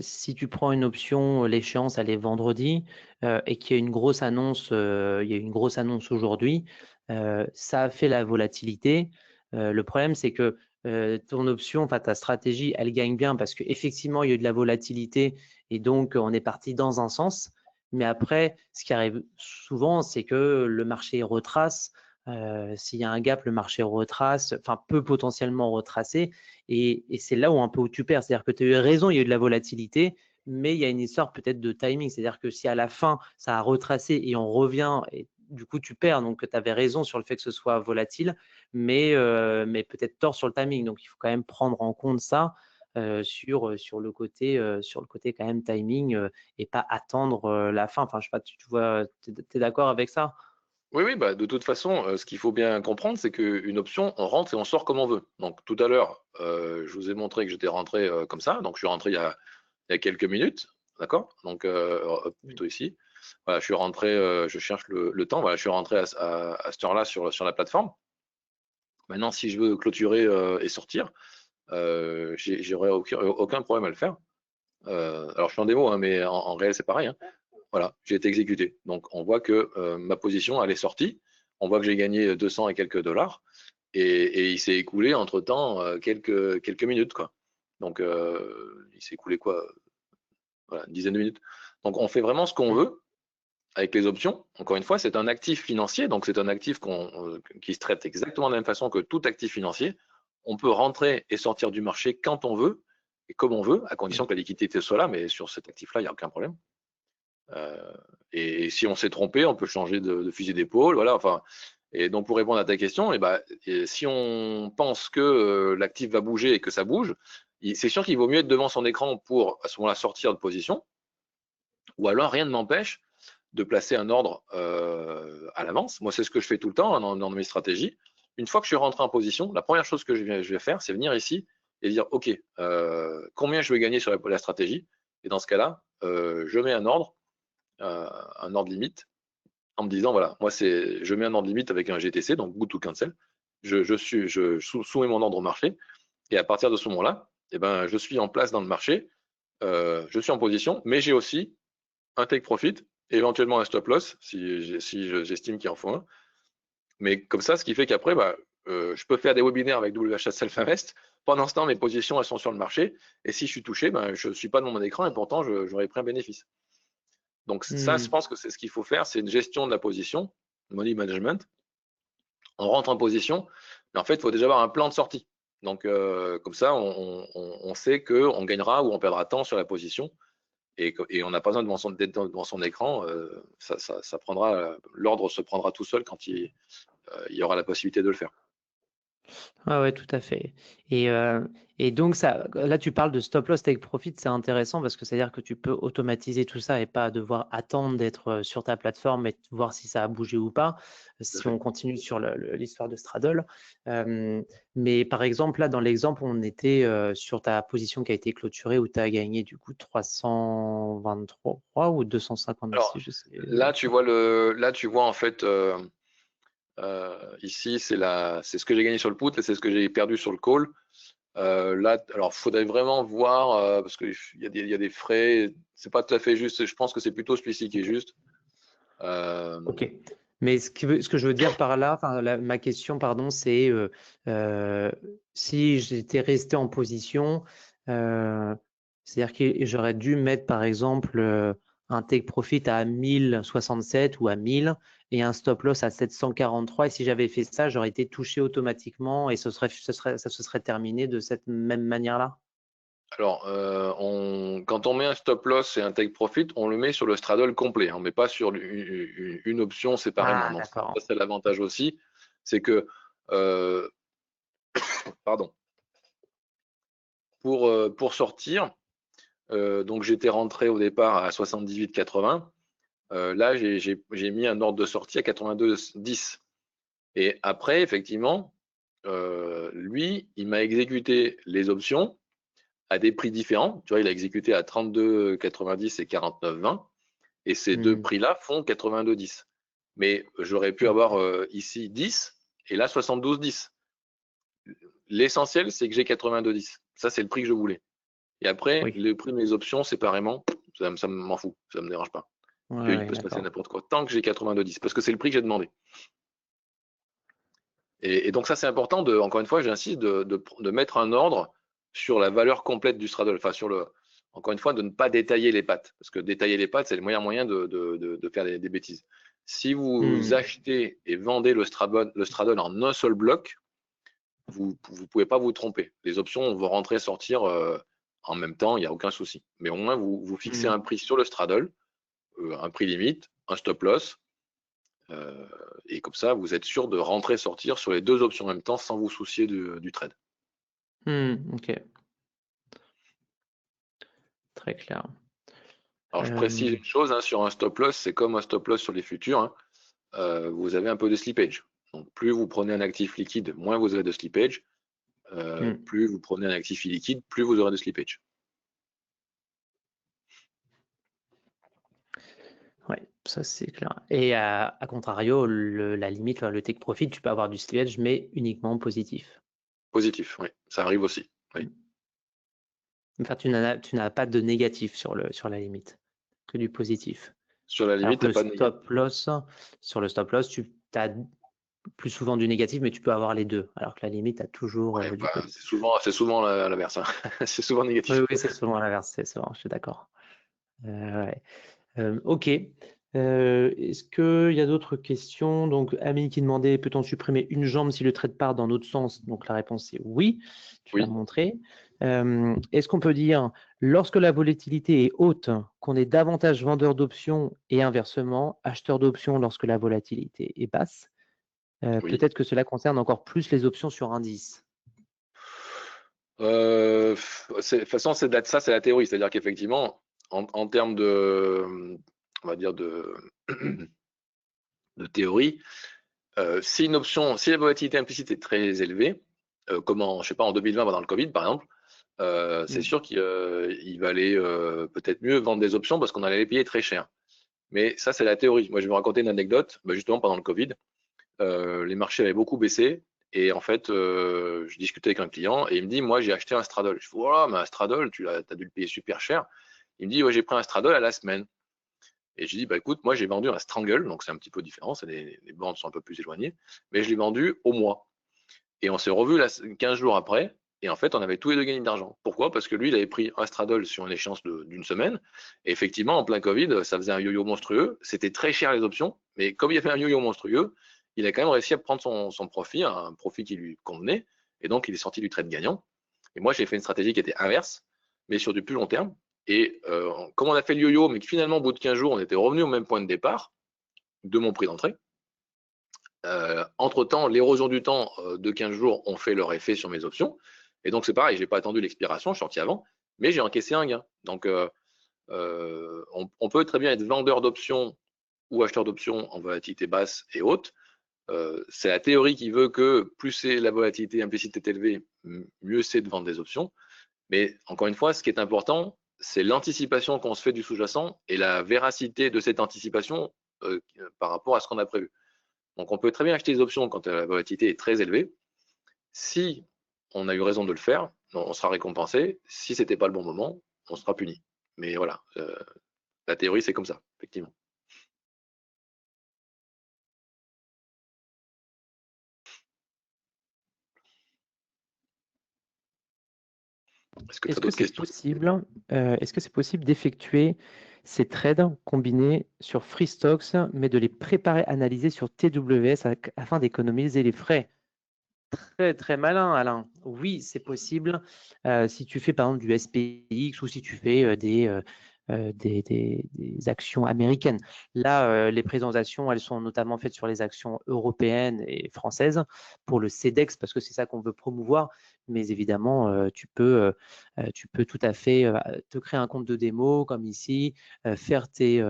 Si tu prends une option, l'échéance, elle est vendredi, et qu'il y a une grosse annonce, il y a une grosse annonce aujourd'hui, ça a fait la volatilité. Le problème, c'est que ton option, enfin ta stratégie, elle gagne bien parce qu'effectivement, il y a eu de la volatilité et donc on est parti dans un sens. Mais après, ce qui arrive souvent, c'est que le marché retrace. S'il y a un gap, le marché retrace, enfin peut potentiellement retracer. Et c'est là où un peu où tu perds. C'est-à-dire que tu as eu raison, il y a eu de la volatilité, mais il y a une histoire peut-être de timing. C'est-à-dire que si à la fin, ça a retracé et on revient, et du coup, tu perds. Donc, tu avais raison sur le fait que ce soit volatile, mais peut-être tort sur le timing. Donc, il faut quand même prendre en compte ça sur le côté quand même timing et pas attendre la fin. Enfin, je sais pas, tu vois, tu es d'accord avec ça?
Oui, de toute façon, ce qu'il faut bien comprendre, c'est qu'une option, on rentre et on sort comme on veut. Donc tout à l'heure, je vous ai montré que j'étais rentré comme ça. Donc je suis rentré il y a quelques minutes, d'accord? Donc plutôt ici. Voilà, je suis rentré, je cherche le temps. Voilà, je suis rentré à cette heure-là sur la plateforme. Maintenant, si je veux clôturer et sortir, j'aurai aucun problème à le faire. Alors je suis en démo, hein, mais en réel, c'est pareil, hein. Voilà, j'ai été exécuté. Donc, on voit que ma position, elle est sortie. On voit que j'ai gagné 200 et quelques dollars. Et il s'est écoulé entre-temps quelques minutes, quoi. Donc, il s'est écoulé quoi? Voilà, une dizaine de minutes. Donc, on fait vraiment ce qu'on veut avec les options. Encore une fois, c'est un actif financier. Donc, c'est un actif qui se traite exactement de la même façon que tout actif financier. On peut rentrer et sortir du marché quand on veut et comme on veut, à condition que la liquidité soit là. Mais sur cet actif-là, il n'y a aucun problème. Et si on s'est trompé, on peut changer de fusil d'épaule, voilà. Enfin, et donc pour répondre à ta question, et si on pense que l'actif va bouger et que ça bouge, c'est sûr qu'il vaut mieux être devant son écran pour à ce moment-là sortir de position, ou alors rien ne m'empêche de placer un ordre à l'avance. Moi, c'est ce que je fais tout le temps dans mes stratégies. Une fois que je suis rentré en position, la première chose que je vais faire, c'est venir ici et dire, OK, combien je vais gagner sur la stratégie? Et dans ce cas-là, je mets un ordre limite en me disant voilà, moi je mets un ordre limite avec un GTC, donc good to cancel. Je soumets mon ordre au marché et à partir de ce moment-là, je suis en place dans le marché, je suis en position, mais j'ai aussi un take profit, éventuellement un stop loss si j'estime qu'il en faut un. Mais comme ça, ce qui fait qu'après, je peux faire des webinaires avec WHS Self-Invest. Pendant ce temps, mes positions elles sont sur le marché et si je suis touché, je ne suis pas dans mon écran et pourtant j'aurais pris un bénéfice. Donc ça, je pense que c'est ce qu'il faut faire, c'est une gestion de la position, money management. On rentre en position, mais en fait, il faut déjà avoir un plan de sortie. Donc comme ça, on sait qu'on gagnera ou on perdra temps sur la position et on n'a pas besoin d'être devant son écran. Ça prendra, l'ordre se prendra tout seul quand il y aura la possibilité de le faire.
Ouais, tout à fait. Et donc, là, tu parles de stop loss, take profit, c'est intéressant parce que c'est-à-dire que tu peux automatiser tout ça et pas devoir attendre d'être sur ta plateforme et voir si ça a bougé ou pas, si on continue sur l'histoire de Straddle. Mais par exemple, là, dans l'exemple, on était sur ta position qui a été clôturée où tu as gagné du coup 323 ou 256,
Alors,
je sais.
là, tu vois en fait. Ici, c'est ce que j'ai gagné sur le put et c'est ce que j'ai perdu sur le call. Là, alors, faudrait vraiment voir parce qu'il y a des frais. C'est pas tout à fait juste. Je pense que c'est plutôt celui-ci qui est juste.
Ok. Mais ce que je veux dire par là, ma question, pardon, c'est si j'étais resté en position, c'est-à-dire que j'aurais dû mettre par exemple un take profit à 1067 ou à 1000 et un stop loss à 743. Et si j'avais fait ça, j'aurais été touché automatiquement et ça se serait terminé de cette même manière-là.
Alors, quand on met un stop loss et un take profit, on le met sur le straddle complet. On ne met pas sur une option séparément.
Ah,
Donc, ça,
d'accord.
c'est l'avantage aussi. C'est que, pardon, pour sortir, donc j'étais rentré au départ à 78,80. Là, j'ai mis un ordre de sortie à 82,10. Et après, effectivement, lui, il m'a exécuté les options à des prix différents. Tu vois, il a exécuté à 32,90 et 49,20. Et ces deux prix-là font 82,10. Mais j'aurais pu avoir ici 10 et là 72,10. L'essentiel, c'est que j'ai 82,10. Ça, c'est le prix que je voulais. Et après,
Oui.
le prix de mes options, séparément, ça m'en fout. Ça me dérange pas. Il peut se passer n'importe quoi. Tant que j'ai 82,10. Parce que c'est le prix que j'ai demandé. Et donc ça, c'est important, encore une fois, j'insiste, de mettre un ordre sur la valeur complète du straddle. Enfin, encore une fois, de ne pas détailler les pattes. Parce que détailler les pattes, c'est le meilleur moyen de faire des bêtises. Si vous achetez et vendez le straddle en un seul bloc, vous ne pouvez pas vous tromper. Les options vont rentrer et sortir en même temps, il n'y a aucun souci. Mais au moins, vous fixez un prix sur le straddle, un prix limite, un stop loss, et comme ça, vous êtes sûr de rentrer et sortir sur les deux options en même temps sans vous soucier du trade.
Ok. Très clair.
Alors, je précise une chose, sur un stop loss, c'est comme un stop loss sur les futurs. Vous avez un peu de slippage. Donc, plus vous prenez un actif liquide, moins vous avez de slippage. Plus vous prenez un actif illiquide, plus vous aurez de slippage.
Oui, ça c'est clair. Et à contrario, la limite, le take profit, tu peux avoir du slippage, mais uniquement positif.
Positif, oui, ça arrive aussi. Oui.
Enfin, tu n'as pas de négatif sur la limite, que du positif.
Sur la limite, tu n'as pas de négatif.
Sur le stop loss, tu as plus souvent du négatif, mais tu peux avoir les deux. Alors que la limite, tu as toujours du positif.
C'est souvent l'inverse. C'est souvent négatif.
Oui, c'est souvent l'inverse, je suis d'accord. Ok. Est-ce qu'il y a d'autres questions? Donc, Ami qui demandait, peut-on supprimer une jambe si le trade part dans l'autre sens? Donc, la réponse est oui, tu l'as montré. Est-ce qu'on peut dire, lorsque la volatilité est haute, qu'on est davantage vendeur d'options et inversement, acheteur d'options lorsque la volatilité est basse? Peut-être que cela concerne encore plus les options sur indice.
De toute façon, c'est la théorie. C'est-à-dire qu'effectivement, en termes on va dire de théorie, si la volatilité implicite est très élevée, comme je sais pas, en 2020 pendant le Covid par exemple, c'est sûr qu'il valait peut-être mieux vendre des options parce qu'on allait les payer très cher. Mais ça, c'est la théorie. Moi, je vais vous raconter une anecdote. Justement, pendant le Covid, les marchés avaient beaucoup baissé. Et en fait, je discutais avec un client et il me dit, moi, j'ai acheté un straddle. Je dis, voilà, mais un straddle, tu as dû le payer super cher. Il me dit, ouais, j'ai pris un straddle à la semaine. Et je dis, bah écoute, moi, j'ai vendu un strangle, donc c'est un petit peu différent, les bandes sont un peu plus éloignées, mais je l'ai vendu au mois. Et on s'est revu 15 jours après, et en fait, on avait tous les deux gagné d'argent. Pourquoi? Parce que lui, il avait pris un straddle sur une échéance d'une semaine, et effectivement, en plein Covid, ça faisait un yo-yo monstrueux, c'était très cher les options, mais comme il a fait un yo-yo monstrueux, il a quand même réussi à prendre son profit, un profit qui lui convenait, et donc il est sorti du trade gagnant. Et moi, j'ai fait une stratégie qui était inverse, mais sur du plus long terme. Et comme on a fait le yo-yo, mais que finalement, au bout de 15 jours, on était revenu au même point de départ de mon prix d'entrée. Entre-temps, l'érosion du temps de 15 jours ont fait leur effet sur mes options. Et donc, c'est pareil, je n'ai pas attendu l'expiration, je suis sorti avant, mais j'ai encaissé un gain. Donc, on peut très bien être vendeur d'options ou acheteur d'options en volatilité basse et haute. C'est la théorie qui veut que plus la volatilité implicite est élevée, mieux c'est de vendre des options. Mais encore une fois, ce qui est important, c'est l'anticipation qu'on se fait du sous-jacent et la véracité de cette anticipation par rapport à ce qu'on a prévu. Donc, on peut très bien acheter des options quand la volatilité est très élevée. Si on a eu raison de le faire, on sera récompensé. Si ce n'était pas le bon moment, on sera puni. Mais voilà, la théorie, c'est comme ça, effectivement. Est-ce que tu as d'autres questions?
Est-ce que c'est possible d'effectuer ces trades combinés sur Freestocks, mais de les préparer, analyser sur TWS afin d'économiser les frais? Très, très malin, Alain. Oui, c'est possible. Si tu fais par exemple du SPX ou si tu fais des actions américaines. Là, les présentations, elles sont notamment faites sur les actions européennes et françaises pour le CEDEX, parce que c'est ça qu'on veut promouvoir. Mais évidemment, tu peux tout à fait te créer un compte de démo, comme ici, faire tes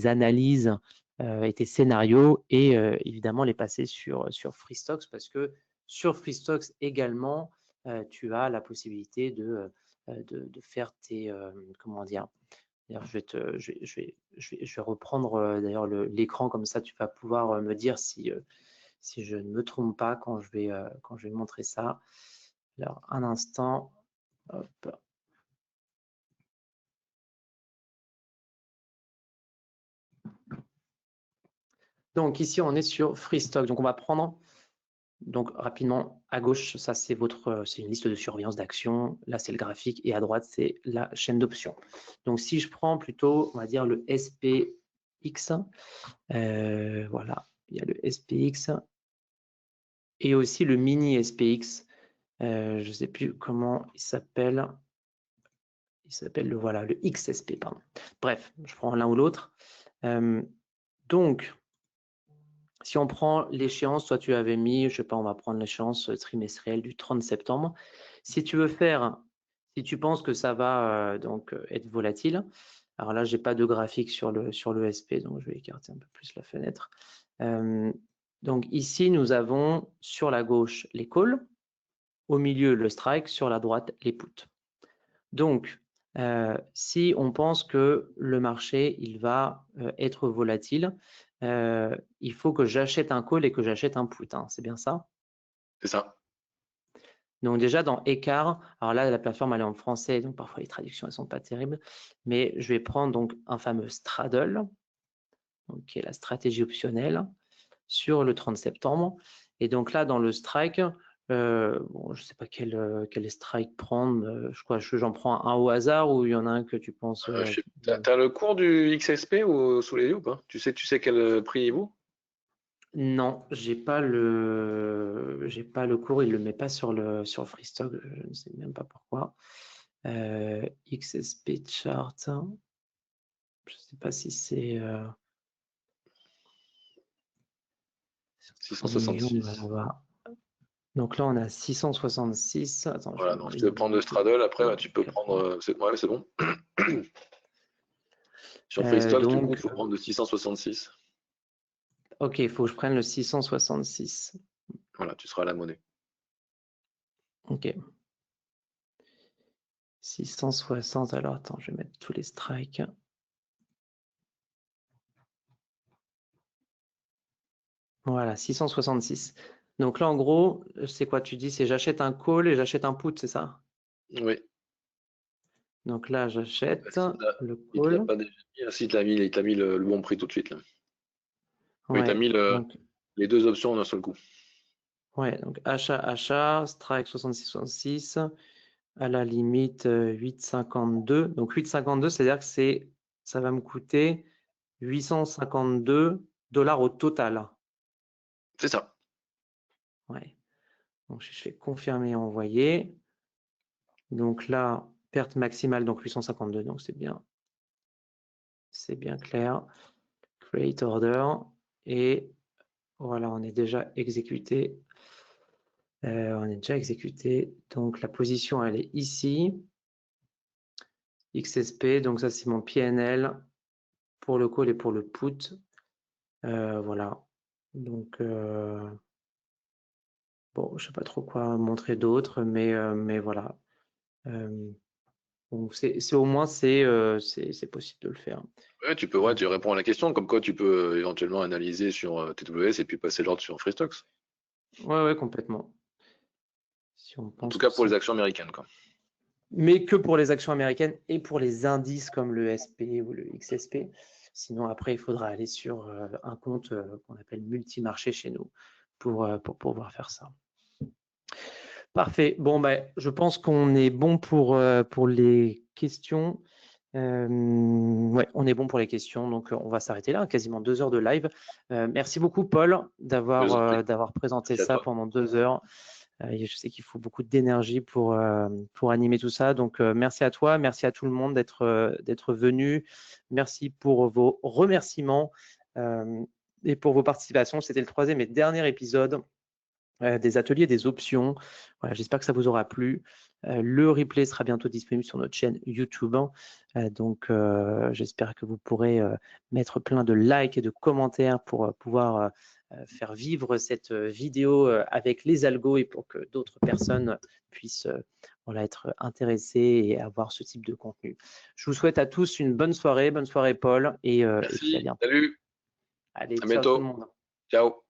analyses et tes scénarios, et évidemment les passer sur Freestocks, parce que sur Freestocks également, tu as la possibilité de faire tes comment dire. D'ailleurs, je vais reprendre d'ailleurs l'écran, comme ça tu vas pouvoir me dire si je ne me trompe pas quand je vais montrer ça. Alors, un instant. Hop. Donc ici, on est sur Freestock. Donc on va prendre, donc rapidement, à gauche, ça c'est une liste de surveillance d'actions. Là, c'est le graphique, et à droite, c'est la chaîne d'options. Donc si je prends plutôt, on va dire le SPX, voilà, il y a le SPX et aussi le mini SPX. Je ne sais plus comment il s'appelle. Il s'appelle le XSP, pardon. Bref, je prends l'un ou l'autre. Donc, si on prend l'échéance, toi tu avais mis, je sais pas, on va prendre l'échéance trimestrielle du 30 septembre. Si tu veux faire, si tu penses que ça va donc être volatile, alors là j'ai pas de graphique sur le SP, donc je vais écarter un peu plus la fenêtre. Donc ici nous avons sur la gauche les calls, au milieu le strike, sur la droite les puts. Donc si on pense que le marché il va être volatile, il faut que j'achète un call et que j'achète un put, hein, c'est bien ça?
C'est ça.
Donc déjà dans écart, alors là la plateforme elle est en français, donc parfois les traductions elles sont pas terribles, mais je vais prendre donc un fameux straddle, donc qui est la stratégie optionnelle, sur le 30 septembre. Et donc là dans le strike, bon, je ne sais pas quel strike prendre, j'en prends un au hasard, ou il y en a un que tu penses
T'as le cours du XSP sous les yeux ou pas? Tu sais quel prix il vaut?
Non, j'ai pas le cours, il le met pas sur Freestock, je ne sais même pas pourquoi. XSP chart, je sais pas si c'est
666.
Donc là on a 666. Attends,
Voilà, donc si tu veux prendre le straddle, après tu peux prendre. C'est bon. Sur Freestock, du coup, il faut prendre le 666.
Ok, il faut que je prenne le 666.
Voilà, tu seras à la monnaie.
Ok. 660, alors attends, je vais mettre tous les strikes. Voilà, 666. Donc là, en gros, c'est quoi? Tu dis, c'est j'achète un call et j'achète un put, c'est ça?
Oui.
Donc là, j'achète le
Il ne te l'a
call.
pas déjà mis. Si, il t'a mis le bon prix tout de suite. Là. Oui, il
Ouais,
t'a mis les deux options en un seul coup.
Ouais, donc achat, strike 66, à la limite 8,52. Donc 8,52, c'est-à-dire que ça va me coûter 852 $ au total.
C'est ça.
Ouais. Donc je fais confirmer, envoyer. Donc là, perte maximale, donc 852, donc c'est bien clair. Create order, et voilà, on est déjà exécuté. Donc la position elle est ici. XSP, donc ça c'est mon PNL pour le call et pour le put. Voilà. Donc bon, je sais pas trop quoi montrer d'autre, mais voilà. Donc au moins c'est possible de le faire.
Ouais, tu réponds à la question, comme quoi tu peux éventuellement analyser sur TWS et puis passer l'ordre sur Freestocks.
Ouais, complètement. Si on pense
en tout cas pour les actions américaines, quoi.
Mais que pour les actions américaines et pour les indices comme le SP ou le XSP. Sinon, après, il faudra aller sur un compte qu'on appelle multimarché chez nous pour pouvoir faire ça. Parfait. Bon, je pense qu'on est bon pour les questions. Ouais, on est bon pour les questions, donc on va s'arrêter là, quasiment 2 heures de live. Merci beaucoup Paul d'avoir présenté ça pendant 2 heures. Je sais qu'il faut beaucoup d'énergie pour animer tout ça. Donc, merci à toi, merci à tout le monde d'être venu. Merci pour vos remerciements et pour vos participations. C'était le 3e et dernier épisode des ateliers des options. Voilà, j'espère que ça vous aura plu. Le replay sera bientôt disponible sur notre chaîne YouTube. Donc, j'espère que vous pourrez mettre plein de likes et de commentaires pour pouvoir faire vivre cette vidéo avec les algos et pour que d'autres personnes puissent voilà, être intéressées et avoir ce type de contenu. Je vous souhaite à tous une bonne soirée Paul, et puis à
Merci,
bientôt.
salut,
Allez,
à
ciao tout le
bientôt,
monde.
ciao.